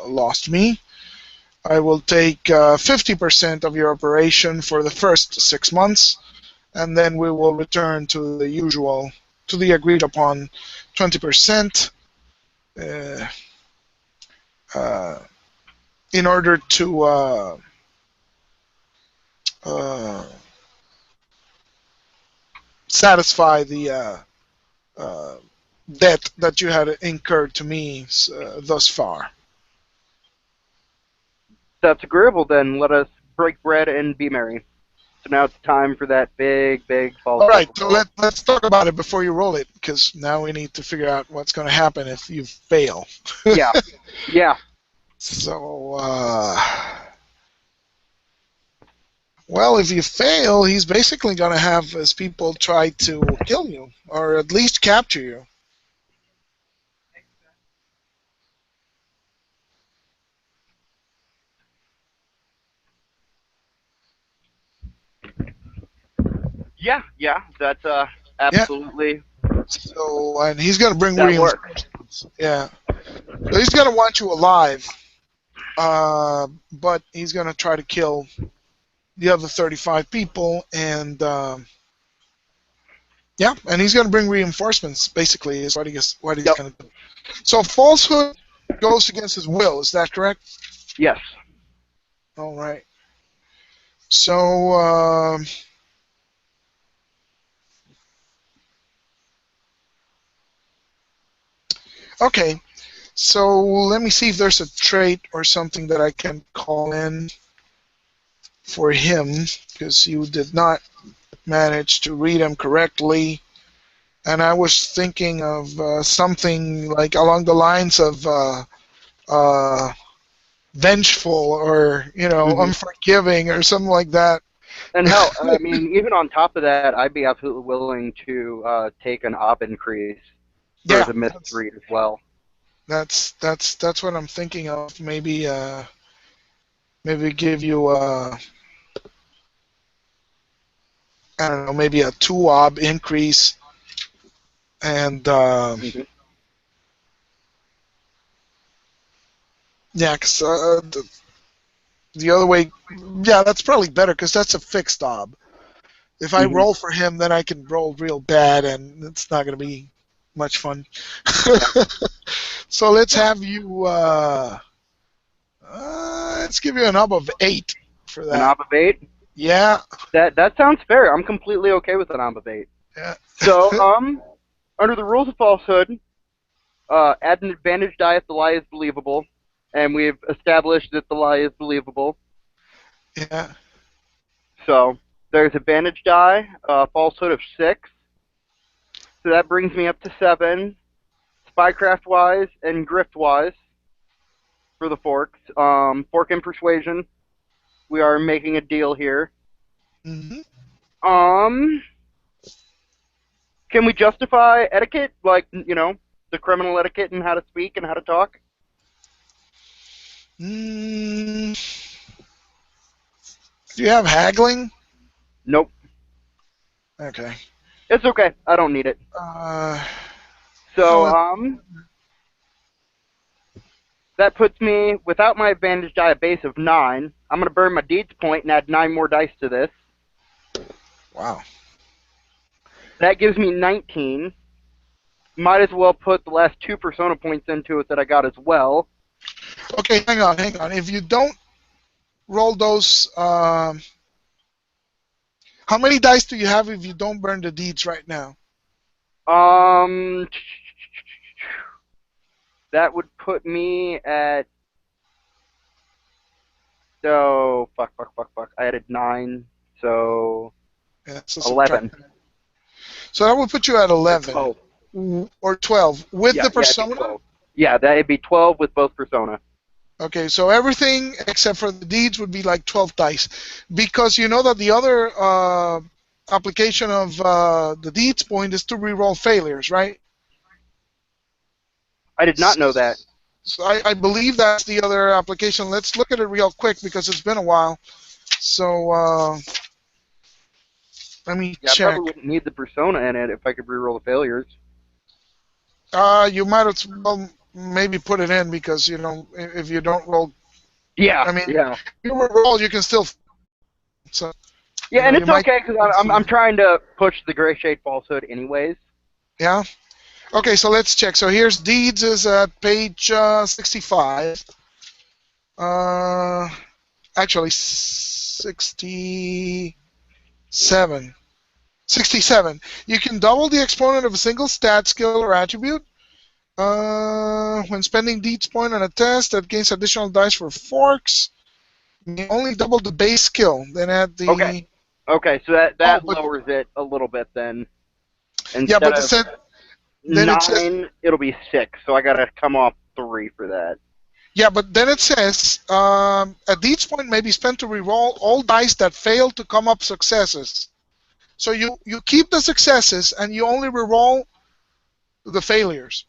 lost me, I will take 50% of your operation for the first 6 months, and then we will return to the usual, to the agreed upon 20% uh, uh, in order to uh, satisfy the uh, debt that you had incurred to me thus far. That's agreeable, then let us break bread and be merry. So now it's time for that big false All right, silver so ball. let's talk about it before you roll it, because now we need to figure out what's going to happen if you fail. Yeah, yeah. So, well, if you fail, he's basically going to have his people try to kill you, or at least capture you. Yeah, that's Yeah. absolutely, So, and he's going to bring that works. reinforcements. Yeah. So he's going to want you alive, but he's going to try to kill the other 35 people, and yeah, and he's going to bring reinforcements. Basically, is what he's Yep, going to do. So falsehood goes against his will. Is that correct? yes. All right. So okay. So let me see if there's a trait or something that I can call in for him, because you did not manage to read him correctly. And I was thinking of something like along the lines of uh, vengeful, or Hmm. unforgiving, or something like that. And hell, I mean, even on top of that, I'd be absolutely willing to take an ob increase for Yeah, the misread as well. that's what I'm thinking of. Maybe give you I don't know, maybe a 2 ob increase, and Hmm. yeah, 'cause, the other way, yeah, that's probably better because that's a fixed ob. If I Hmm. roll for him, then I can roll real bad, and it's not going to be much fun. Yeah. So let's Yeah. have you. Let's give you an ob of 8 for An that. ob of 8? Yeah. That sounds fair. I'm completely okay with an ob of 8. Yeah. So, under the rules of falsehood, add an advantage die if the lie is believable, and we've established that the lie is believable. Yeah. So there's advantage die, falsehood of 6, so that brings me up to 7. Spycraft wise and grift wise for the forks. Fork and persuasion. We are making a deal here. Hmm. Um, can we justify etiquette, like the criminal etiquette and how to speak and how to talk? Mm, do you have haggling? Nope. Okay. It's okay. I don't need it. Uh, So well, that puts me without my advantage die a base of 9. I'm gonna burn my deeds point and add 9 more dice to this. wow. That gives me 19. Might as well put the last 2 persona points into it that I got as well. Okay, hang on. If you don't roll those, how many dice do you have if you don't burn the deeds right now? Um, that would put me at fuck. I added 9, so Yeah, so subtract. 11 So that would put you at or 11 12. or 12 with Yeah, the yeah, it'd be persona. 12. Yeah, that'd be 12 with both persona. Okay, so everything except for the deeds would be like 12 dice, because you know that the other application of the deeds point is to reroll failures, right? I did not know that. So I believe that's the other application. Let's look at it real quick because it's been a while. So let me Yeah, I probably check. wouldn't need the persona in it if I could reroll the failures. You might as well maybe put it in, because if you don't roll, Yeah, I mean, yeah. if you roll, you can still. So Yeah, and you it's might okay because I'm succeed. trying to push the gray shade falsehood anyways. Yeah. Okay, so let's check. So here's deeds is at page 65. Uh, Actually 67. 67. You can double the exponent of a single stat, skill, or attribute. When spending deeds point on a test that gains additional dice for forks, you only double the base skill. Then add Okay, the. okay, so that Oh, that but lowers it a little bit then. yeah, Instead but of then it says 9, it'll be 6. So I gotta come off 3 for that. yeah, but then it says a deeds point may be spent to reroll all dice that fail to come up successes. So you keep the successes and you only reroll the failures.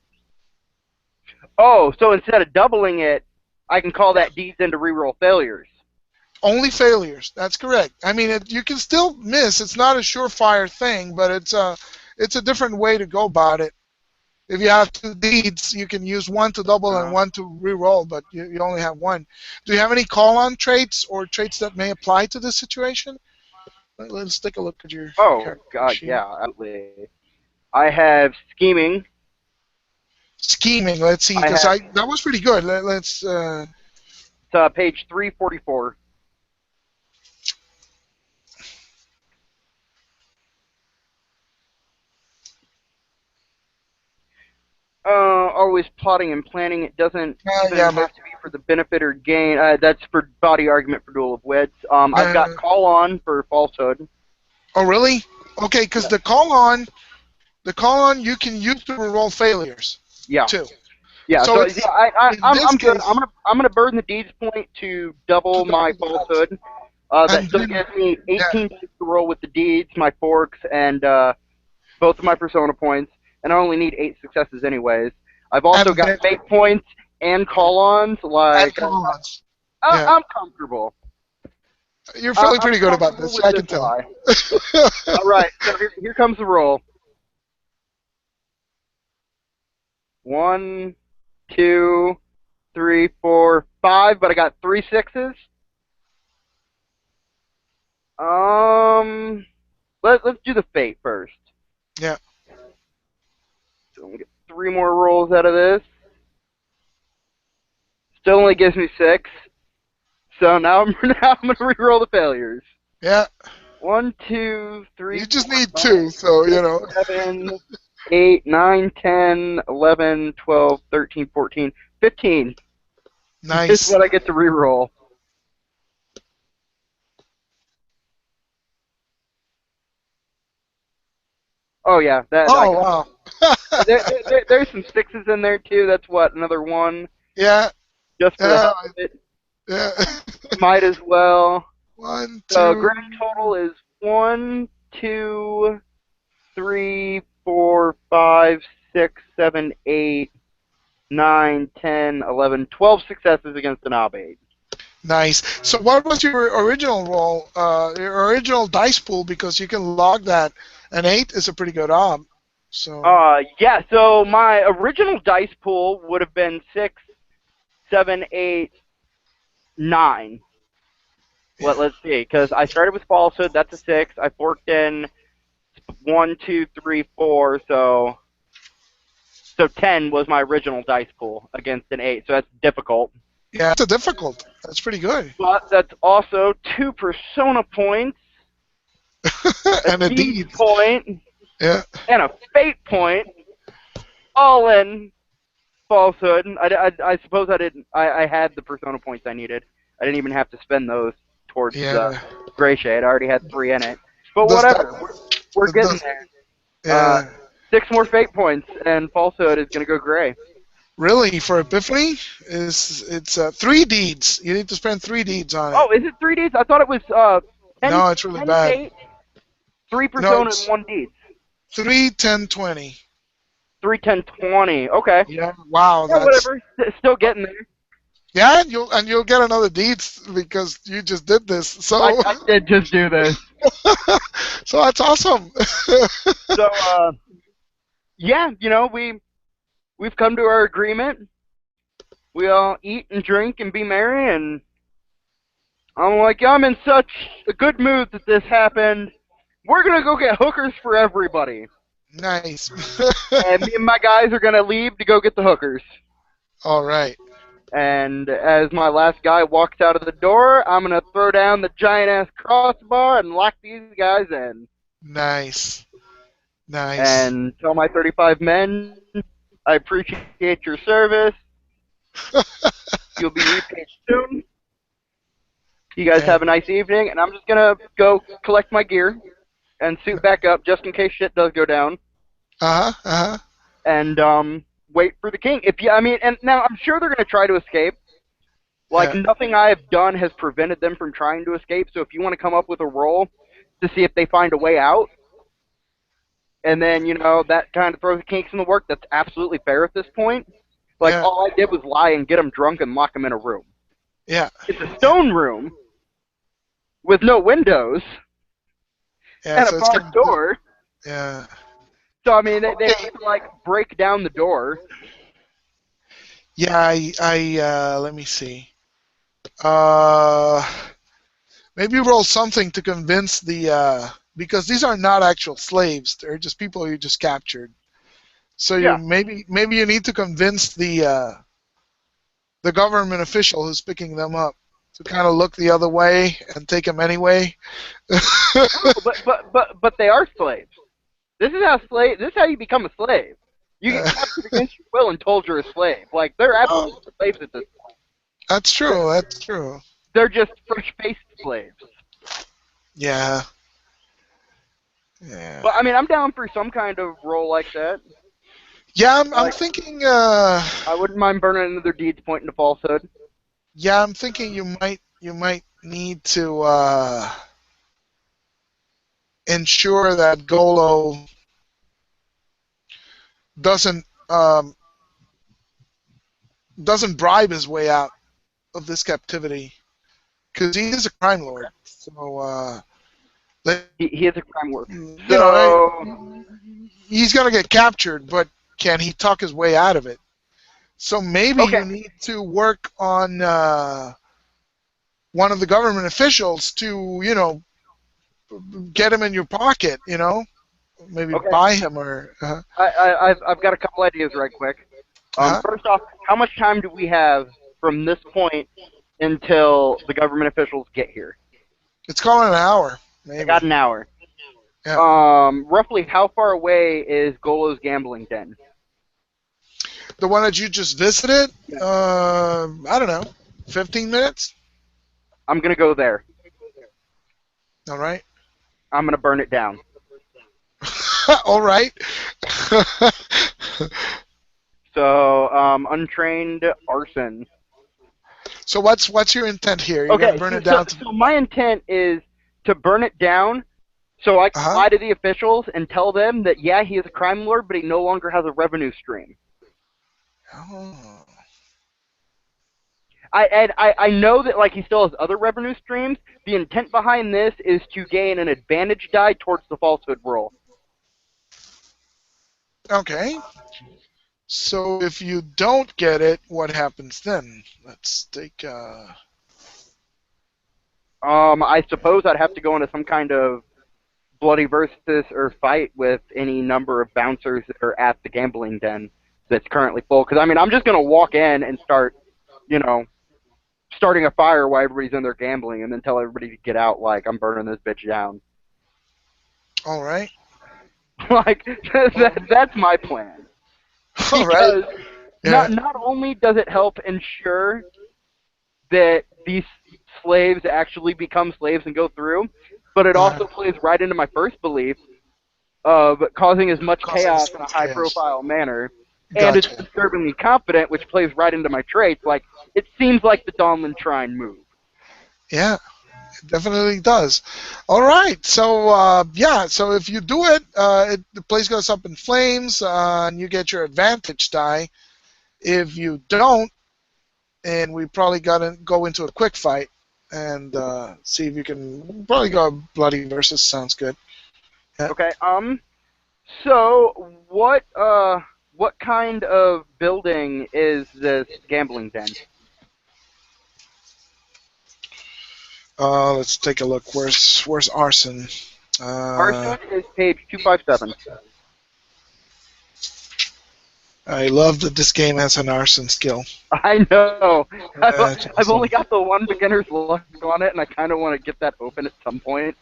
Oh, so instead of doubling it, I can call Yeah. that deeds into reroll failures. Only failures. That's correct. I mean, you can still miss. It's not a surefire thing, but it's a different way to go about it. If you have 2 deeds, you can use one to double and Uh, one to reroll, but you only have one. Do you have any call-on traits or traits that may apply to this situation? Let's take a look at your oh character God, sheet. yeah, absolutely. I have scheming. Scheming. Let's see, I because have I that was pretty good. Let's. page 344. always plotting and planning. It doesn't even Yeah, but have to be for the benefit or gain. That's for body argument for Duel of Wits. I've got uh, Call On for falsehood. oh really? Okay, because Yeah. the call on you can use to roll failures Yeah. too. Yeah, So so it's yeah, in this I'm good. case I'm gonna burn the deeds point to double to my double that, falsehood. That and still then gives me yeah, 18 dice to roll with the deeds, my forks, and both of my persona points, and I only need 8 successes anyways. I've also and got then fate points and call-ons. and Like call-ons. Yeah, I'm comfortable. you're feeling I'm pretty good about comfortable this. with I this can tell. lie. All right, so here comes the roll. 1, 2, 3, 4, 5, but I got 3 sixes. Um, let's do the fate first. Yeah. So I'm gonna get 3 more rolls out of this. Still only gives me 6. So now I'm now I'm gonna re-roll the failures. Yeah. 1, 2, 3, You just 4, need 5, two, so 6, you know. 7, 8, 9, 10, 11, 12, 13, 14, 15 is Nice. what I get to re-roll. Oh yeah, that I Oh got. wow. There's some sixes in there too. That's what, another one Yeah. just for the Yeah. hell of it. Yeah. Might as well. One, So two. grand total is 1, 2, 3, 4, 5, 6, 7, 8, 9, 10, 11, 12 successes against an ob 8. Nice. So what was your original roll? Your original dice pool, because you can log that. An 8 is a pretty good ob. So Yeah. So my original dice pool would have been 6, 7, 8, 9. yeah. Let's see, because I started with falsehood. That's a 6. I forked in 1, 2, 3, 4. So 10 was my original dice pool against an 8. So that's difficult. Yeah, that's a difficult. That's pretty good. But that's also 2 persona points, a And a deeds deed. point, Yeah. and a fate point, all in falsehood. I suppose I didn't. I had the persona points I needed. I didn't even have to spend those towards Yeah. Gray Shade. I already had 3 in it. But Does whatever. We're that getting does there. yeah. 6 more fate points, and falsehood is going to go gray. Really, for Epiphany, it's 3 deeds. You need to spend 3 deeds on it. Oh, is it 3 deeds? I thought it was 10, No, it's really 10 bad. fate, 3 No, persona, and it's 1 deeds. 3, 10, 20. 3, 10, 20. Okay. Yeah. Wow, Yeah, that's whatever. Still getting there. yeah, and you'll get another deed because you just did this. So I did just do this. so that's awesome. So, yeah, we've come to our agreement. We all eat and drink and be merry, and I'm like, I'm in such a good mood that this happened. We're gonna go get hookers for everybody, Nice. and me and my guys are gonna leave to go get the hookers. All right. And as my last guy walks out of the door, I'm gonna throw down the giant ass crossbar and lock these guys in. Nice. Nice. And tell my 35 men, I appreciate your service. You'll be repaid soon. You guys Yeah. have a nice evening, and I'm just gonna go collect my gear and suit back up just in case shit does go down, Uh-huh. Uh-huh. and wait for the king. And now I'm sure they're gonna try to escape. Like, Yeah. nothing I have done has prevented them from trying to escape. So if you want to come up with a roll to see if they find a way out, and then that kind of throws the kinks in the work, that's absolutely fair at this point. Like, Yeah. all I did was lie and get them drunk and lock them in a room. Yeah. It's a stone room with no windows Yeah, and a so it's barred door. yeah. So, I mean, they Okay. have to, like, break down the door. Yeah, let me see. Uh Maybe roll something to convince because these are not actual slaves, they're just people you just captured. So you Yeah. maybe you need to convince the government official who's picking them up to kind of look the other way and take them anyway. No, but they are slaves. This is how you become a slave. You get captured against your will and told you're a slave. Like, they're absolutely Oh, slaves at this point. that's true. That's true. They're just fresh-faced slaves. Yeah. Yeah. But, I mean, I'm down for some kind of role like that. Yeah, I'm Like, thinking. I wouldn't mind burning another deeds pointing to falsehood. Yeah, I'm thinking you might need to ensure that Golo doesn't doesn't bribe his way out of this captivity because he is a crime lord. So He is a crime lord. you know, So, he's gonna get captured, but can he talk his way out of it? So maybe okay, you need to work on one of the government officials to, get him in your pocket. Maybe okay. buy him or. I've got a couple ideas right quick. Uh-huh. First off, how much time do we have from this point until the government officials get here? It's calling an hour, I got maybe. an hour. Yeah. Roughly how far away is Golo's gambling den? The one that you just visited, Yeah. I don't know, 15 minutes? I'm gonna go there. All right. I'm gonna burn it down. All right. So, untrained arson. So what's your intent here? You're going to Okay, burn so, it so, down to. so my intent is to burn it down so I can Uh-huh. lie to the officials and tell them that, yeah, he is a crime lord, but he no longer has a revenue stream. Oh. I know that, like, he still has other revenue streams. The intent behind this is to gain an advantage die towards the falsehood roll. Okay. So if you don't get it, what happens then? Let's take. I suppose I'd have to go into some kind of bloody versus or fight with any number of bouncers that are at the gambling den that's currently full. Because, I mean, I'm just going to walk in and start, you know, starting a fire while everybody's in there gambling and then tell everybody to get out like I'm burning this bitch down. All right. Like, that's my plan. All right. Because Yeah. not only does it help ensure that these slaves actually become slaves and go through, but it also plays right into my first belief of causing as much Causing chaos so in a much chaos. high-profile manner, and it's Gotcha. disturbingly confident, which plays right into my traits. Like, it seems like the Donlin Trine move. Yeah. It definitely does. All right. So yeah. So if you do it, the place goes up in flames, and you get your advantage die. If you don't, and we probably gotta go into a quick fight and see if you can probably go bloody versus. Sounds good. Yeah. Okay. So what kind of building is this gambling den? Let's take a look. Where's arson? Arson is page 257. I love that this game has an arson skill. I know. That's I've only awesome. got the one beginner's luck on it, and I kind of want to get that open at some point.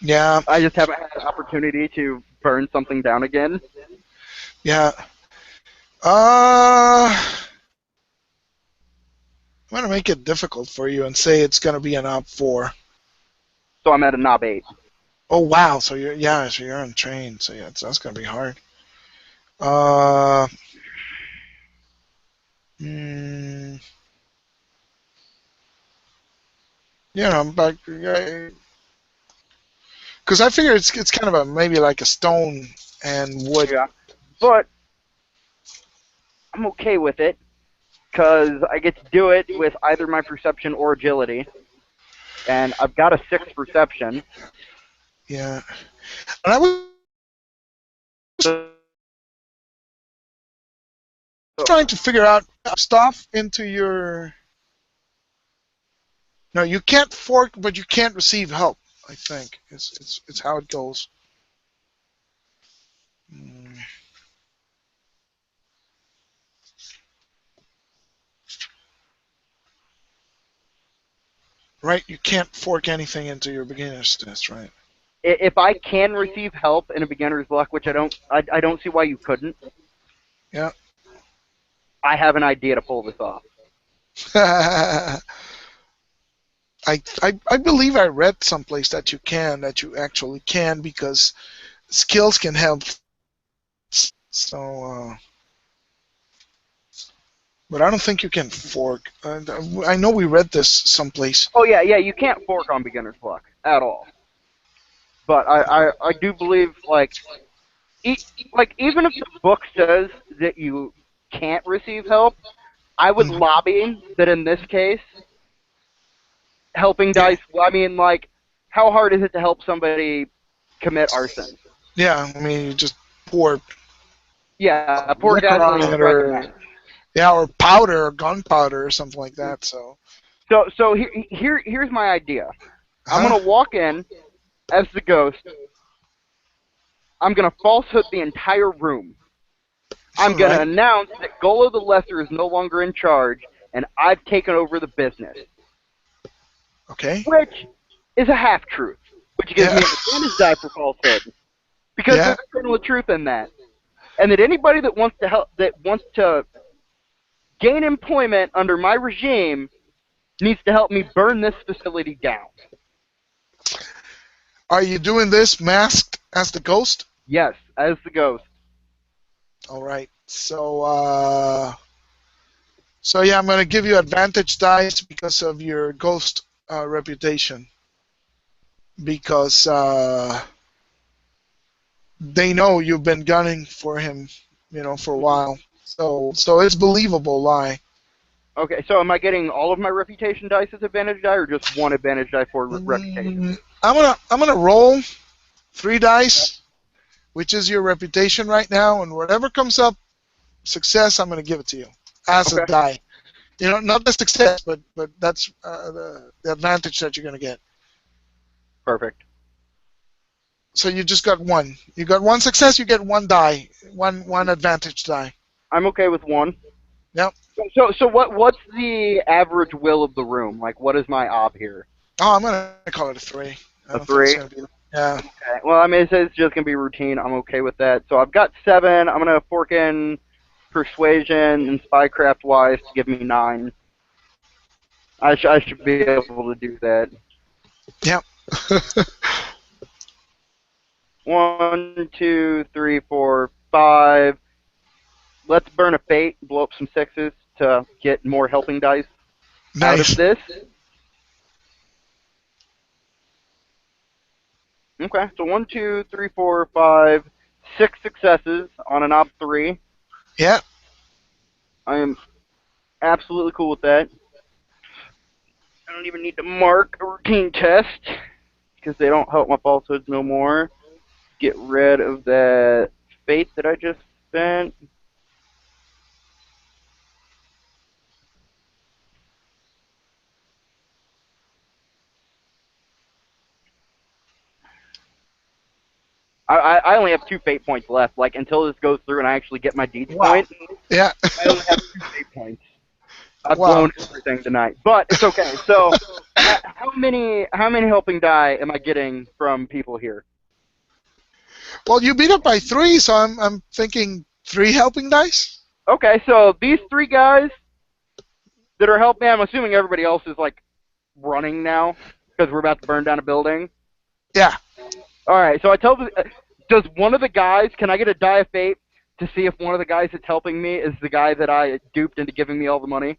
Yeah. I just haven't had an opportunity to burn something down again. Yeah. I'm gonna make it difficult for you and say it's gonna be an op 4. So I'm at a knob 8. Oh wow! So you're untrained. So yeah, that's gonna be hard. Uh, mm, yeah, I'm back because I figure it's kind of a maybe like a stone and wood. Yeah. But I'm okay with it, because I get to do it with either my perception or agility. And I've got a 6 perception. Yeah, and I was So, trying to figure out stuff into your. No, you can't fork, but you can't receive help. I think it's how it goes. Mm. Right, you can't fork anything into your beginner's test, right? if I can receive help in a beginner's luck, which I don't see why you couldn't. Yeah. I have an idea to pull this off. I believe I read someplace that you actually can, because skills can help. So, but I don't think you can fork. I know we read this someplace. Oh yeah, yeah, you can't fork on beginner's luck at all. But I do believe like even if the book says that you can't receive help, I would Mhm. lobby that in this case, helping Yeah, dice. I mean, like, how hard is it to help somebody commit arson? yeah. I mean, you just pour Yeah, pour liquor on gasoline, it, strike a or match. yeah, or powder, or gunpowder, or something like that. So, So here's my idea. I'm huh? gonna walk in as the ghost. I'm gonna falsehood the entire room. I'm All going to right. announce that Golo the Lesser is no longer in charge, and I've taken over the business, Okay. which is a half-truth, which gives Yeah. me an advantage die for falsehood, because Yeah. there's a kernel of truth in that. And that anybody that wants to help, that wants to gain employment under my regime, needs to help me burn this facility down. Are you doing this masked as the ghost? Yes, as the ghost. All right. So yeah, I'm gonna give you advantage dice because of your ghost reputation. Because they know you've been gunning for him, for a while. So it's believable lie. Okay, so am I getting all of my reputation dice as advantage die, or just one advantage die for reputation? I'm gonna roll 3 dice, which is your reputation right now, and whatever comes up success, I'm gonna give it to you as a Okay, die. Not the success, but that's the advantage that you're gonna get. perfect. So you just got one. You got one success. You get one die, one advantage die. I'm okay with one. Yep. So what's the average will of the room? Like, what is my ob here? Oh, I'm gonna call it a 3. I A don't think it's three. gonna be. Yeah. Okay. Well, I mean, it says it's just gonna be routine. I'm okay with that. So I've got 7. I'm gonna fork in persuasion and spycraft wise to give me 9. I should be able to do that. Yep. 1, 2, 3, 4, 5. Let's burn a fate. Blow up some 6s to get more helping dice out of Nice. this. Okay, so 1, 2, 3, 4, 5, 6 successes on an op 3. Yeah. I am absolutely cool with that. I don't even need to mark a routine test because they don't help my falsehoods no more. Get rid of that fate that I just spent. I only have 2 fate points left. Like, until this goes through and I actually get my deeds Wow. point, Yeah. I only have 2 fate points. I've Wow. blown everything tonight, but it's okay. So, how many helping die am I getting from people here? Well, you beat up by 3, so I'm thinking 3 helping dice. Okay, so these 3 guys that are helping me, I'm assuming everybody else is like running now because we're about to burn down a building. Yeah. All right, so I tell does one of the guys, can I get a die of fate to see if one of the guys that's helping me is the guy that I duped into giving me all the money?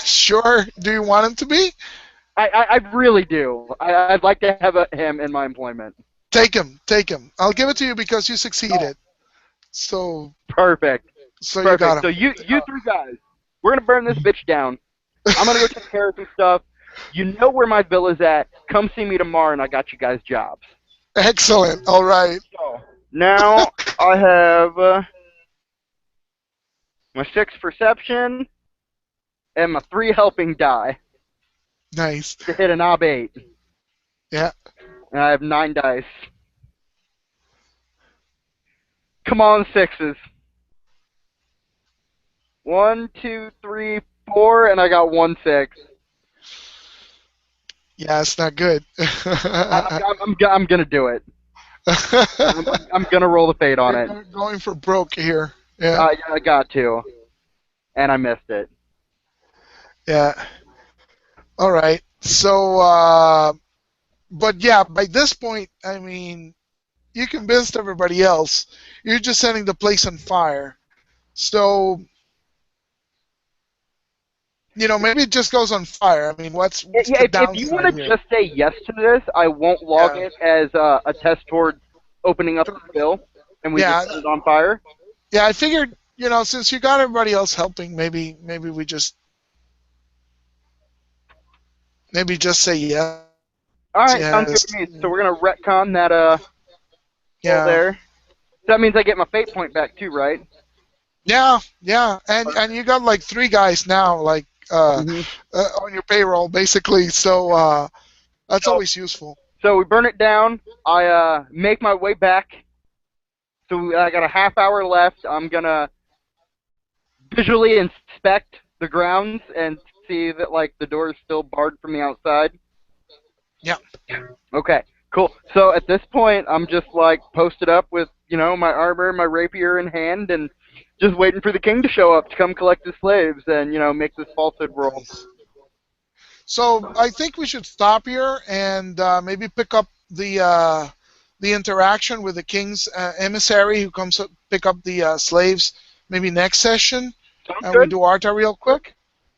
Sure. Do you want him to be? I really do. I'd like to have him in my employment. Take him. Take him. I'll give it to you because you succeeded. So Perfect. so you got Perfect. him. So you 3 guys, we're gonna burn this bitch down. I'm gonna go take care of some stuff. You know where my villa's at. Come see me tomorrow, and I got you guys jobs. Excellent. All right. So now I have my 6 perception and my 3 helping die Nice. to hit an ob 8. Yeah. And I have 9 dice. Come on, 6s. 1, 2, 3, 4, and I got 1 6. Yeah, it's not good. I'm gonna do it. I'm gonna roll the fate on it. You're going for broke here. Yeah, Yeah, I got to, and I missed it. yeah. All right. So, but yeah, by this point, I mean, you convinced everybody else. You're just setting the place on fire. So, maybe it just goes on fire. I mean, what's Yeah, the if you want downside to here? just say yes to this, I won't log Yeah. it as a test towards opening up the spill, and we just Yeah, set it on fire. yeah. I figured, since you got everybody else helping, maybe we just maybe just say yes, All yes. right, sounds good to me. So we're gonna retcon that roll Yeah, there. So that means I get my fate point back too, right? yeah, yeah. And you got like 3 guys now, like Mm-hmm. on your payroll, basically. So that's So always useful. so we burn it down. I make my way back. So I got a half hour left. I'm gonna visually inspect the grounds and see that like the door is still barred from the outside. Yeah. Okay, cool. So at this point, I'm just like posted up with my armor, my rapier in hand, and just waiting for the king to show up to come collect his slaves and make this falsehood roll. Nice. So I think we should stop here and maybe pick up the interaction with the king's emissary who comes up pick up the slaves maybe next session, Sounds and we good. do Arta real quick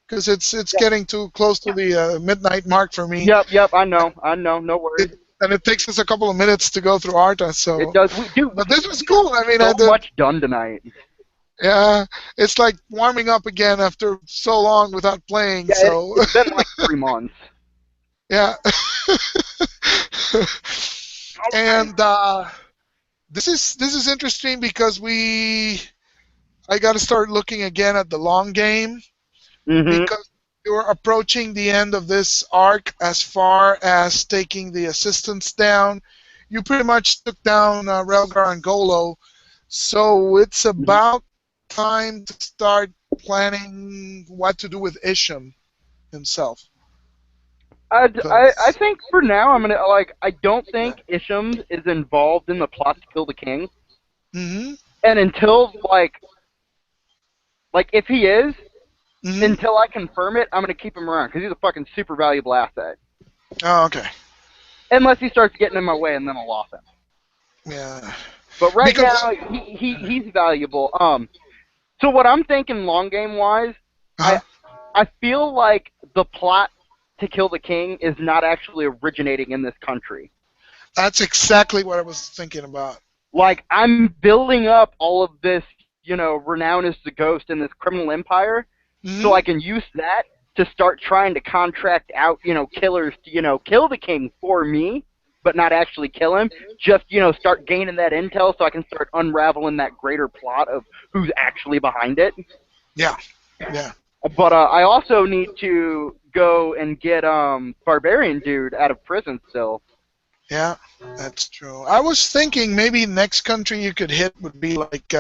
because it's Yep. getting too close to the midnight mark for me. Yep. I know. No worries. And it takes us a couple of minutes to go through Arta. It So, does. We do. but this was cool. I mean, So much done tonight. yeah, it's like warming up again after so long without playing. Yeah, So, it's been like 3 months. yeah. All right. And this is interesting because I got to start looking again at the long game Mhm. because you're approaching the end of this arc as far as taking the assistants down. You pretty much took down Relgar and Golo, so it's Mhm. about time to start planning what to do with Isham himself. I 'Cause- think for now I'm gonna like I don't think Isham is involved in the plot to kill the king, Mhm. and until like if he is, Mhm. until I confirm it, I'm gonna keep him around because he's a fucking super valuable asset. Oh, okay. Unless he starts getting in my way, and then I'll off him. Yeah. But right Because. now he's valuable. So what I'm thinking long game wise, I Uh, I feel like the plot to kill the king is not actually originating in this country. that's exactly what I was thinking about. Like I'm building up all of this, renown as the ghost in this criminal empire, so Mhm. I can use that to start trying to contract out, killers to, kill the king for me, but not actually kill him. Just, start gaining that intel so I can start unraveling that greater plot of who's actually behind it. Yeah. Yeah. But I also need to go and get Barbarian Dude out of prison still. Yeah, that's true. I was thinking maybe next country you could hit would be like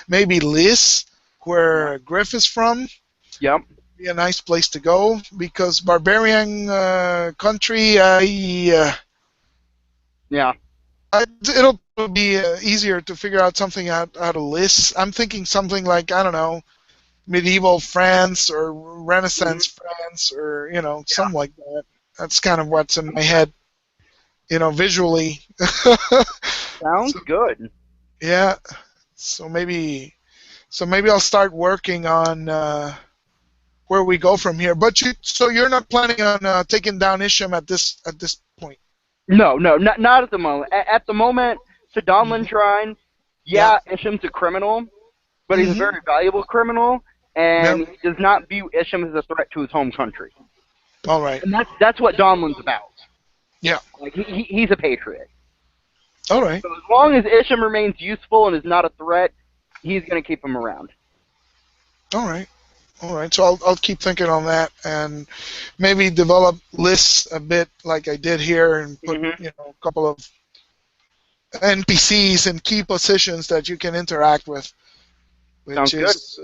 maybe Liz, where Griff is from. Yep. Be a nice place to go because barbarian country, Yeah. it'll be easier to figure out something out of Liz. I'm thinking something like I don't know, medieval France or Mhm. Renaissance France or Yeah. something like that. That's kind of what's in my head, visually. Sounds So, good. yeah. So maybe I'll start working on where we go from here. But so you're not planning on taking down Isham at this point. No, not at the moment. At the moment, to Donlin Hmm. Shrine, Yeah. yeah, Isham's a criminal, but he's a Hmm. very valuable criminal, Yeah. and he does not view Isham as a threat to his home country. All right. And that's what Donlin's about. Yeah. Like he's a patriot. All right. So as long as Isham remains useful and is not a threat, he's gonna keep him around. All right. All right. So I'll keep thinking on that and maybe develop lists a bit like I did here and put Hmm. a couple of NPCs in key positions that you can interact with, which Sounds good. is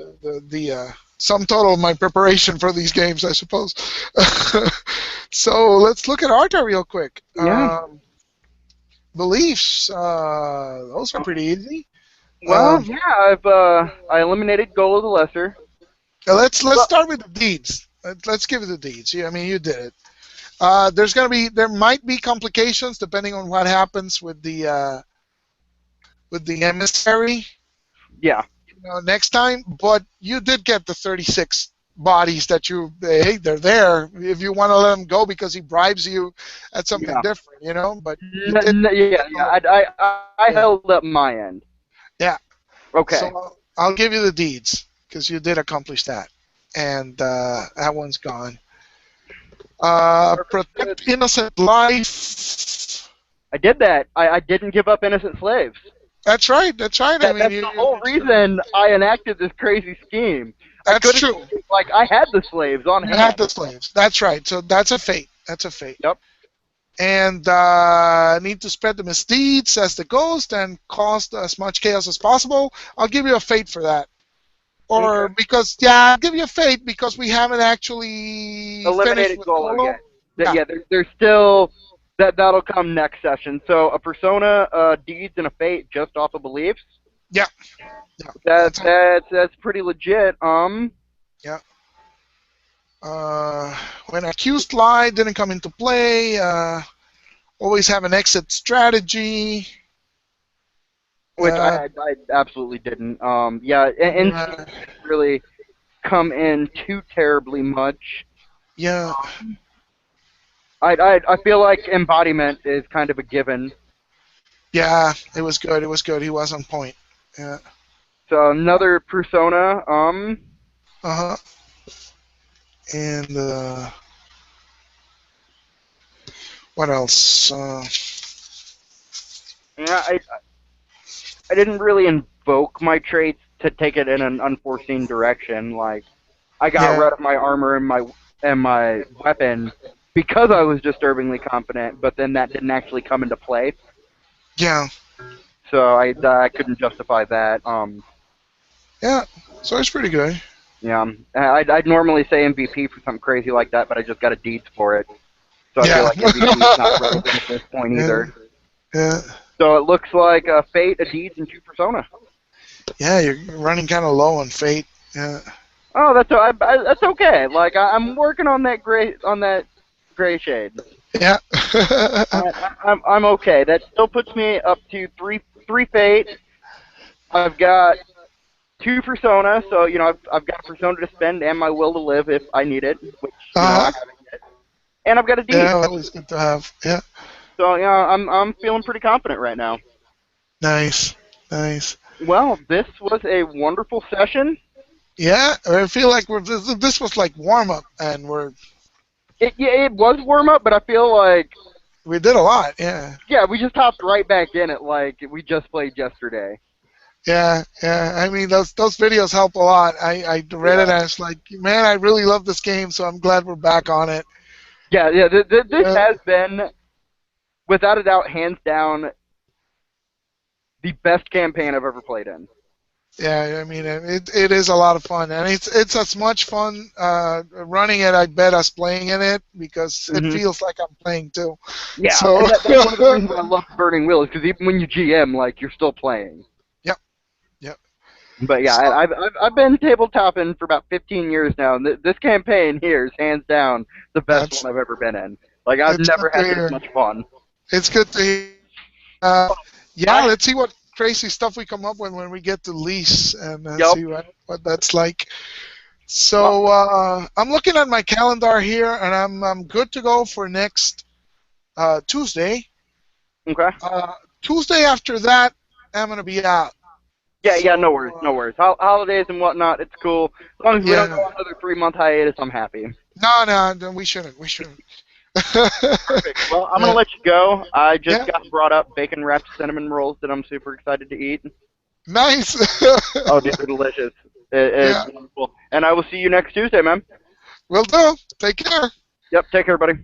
the sum total of my preparation for these games, I suppose. So let's look at Arta real quick. Yeah. Beliefs, those are pretty easy. Well, yeah, I eliminated Goal of the Lesser. Let's Well, start with the deeds. Let's give it the deeds. I mean, you did it. There might be complications depending on what happens with the emissary, yeah, next time. But you did get the 36 bodies that hey, they're there. If you want to let them go because he bribes you, that's something yeah, different, But you did. yeah, yeah. I Yeah, held up my end. yeah. Okay. So I'll give you the deeds because you did accomplish that, and that one's gone. Perfect. Good. Protect innocent life. I did that. I didn't give up innocent slaves. That's right. That's right. I mean, That's the whole reason I enacted this crazy scheme. I that's couldn't, true. like, I had the slaves on You had hand. the slaves. That's right. So that's a fate. That's a fate. Yep. And need to spread the misdeeds as the ghost and cause as much chaos as possible. I'll give you a fate for that. Okay. Or because, yeah, I'll give you a fate because we haven't actually finished Eliminated with Golo Colo. yet. Yeah, Yeah, there's still that'll come next session. So a persona, deeds, and a fate just off of beliefs. yeah, yeah. That That's it. that's pretty legit. Yeah. When accused lie didn't come into play. Always have an exit strategy. Which Uh, I absolutely didn't. Yeah, NC uh, didn't really come in too terribly much. yeah, I feel like embodiment is kind of a given. yeah. It was good. It was good. He was on point. Yeah. So another persona. Uh huh. And what else? Yeah, I didn't really invoke my traits to take it in an unforeseen direction. Like I got Yeah, rid of my armor and my weapon because I was disturbingly confident, but then that didn't actually come into play. yeah, So I couldn't justify that. yeah. So it's pretty good. Yeah, I'd normally say MVP for something crazy like that, but I just got a deeds for it. So I feel Yeah. like MVP is not relevant at this point Yeah, either. yeah, So it looks like a fate, a deeds, and two persona. yeah. You're running kind of low on fate. Yeah, Oh, that's okay. Like I'm working on that gray shade. yeah. I'm okay. That still puts me up to three fate. I've got two persona, so I've got persona to spend and my will to live if I need it, which I Uh-huh. haven't yet. And I've got a deed. Yeah, that was good to have. Yeah, So I'm feeling pretty confident right now. nice, nice. Well, this was a wonderful session. Yeah, I feel like this was like warm up, and It was warm up, but I feel like we did a lot. Yeah, yeah, we just hopped right back in it like we just played yesterday. yeah, yeah. I mean, those videos help a lot. I read it and I was like, man, I really love this game, so I'm glad we're back on it. Yeah. This Uh, has been, without a doubt, hands down, the best campaign I've ever played in. Yeah, I mean, it is a lot of fun, and it's as much fun running it, I bet, as playing in it because it Hmm. feels like I'm playing too. Yeah, So, and that's one of the reasons I love Burning Wheel is because even when you GM, like you're still playing. yep, yep. But yeah, So I've been tabletopping for about 15 years now, and this campaign here is hands down the best that's one I've ever been in. Like I've it's never good to had this hear. much fun. It's good to hear. Uh, yeah, I let's see what crazy stuff we come up with when we get to lease and Yep. see what that's like. Well, So I'm looking at my calendar here, and I'm good to go for next Tuesday. okay. Tuesday after that, I'm gonna be out. Yeah, no So worries, no worries. Holidays and whatnot, it's cool. As long as we don't yeah, go on another 3-month hiatus, I'm happy. no, we shouldn't. We shouldn't. Perfect. Well, I'm gonna Yeah, let you go. I just yeah, got brought up bacon wrapped cinnamon rolls that I'm super excited to eat. nice. Oh, dude, they're delicious. Yeah, It's wonderful. And I will see you next Tuesday, man. will do. Take care. Yep. Take care, buddy.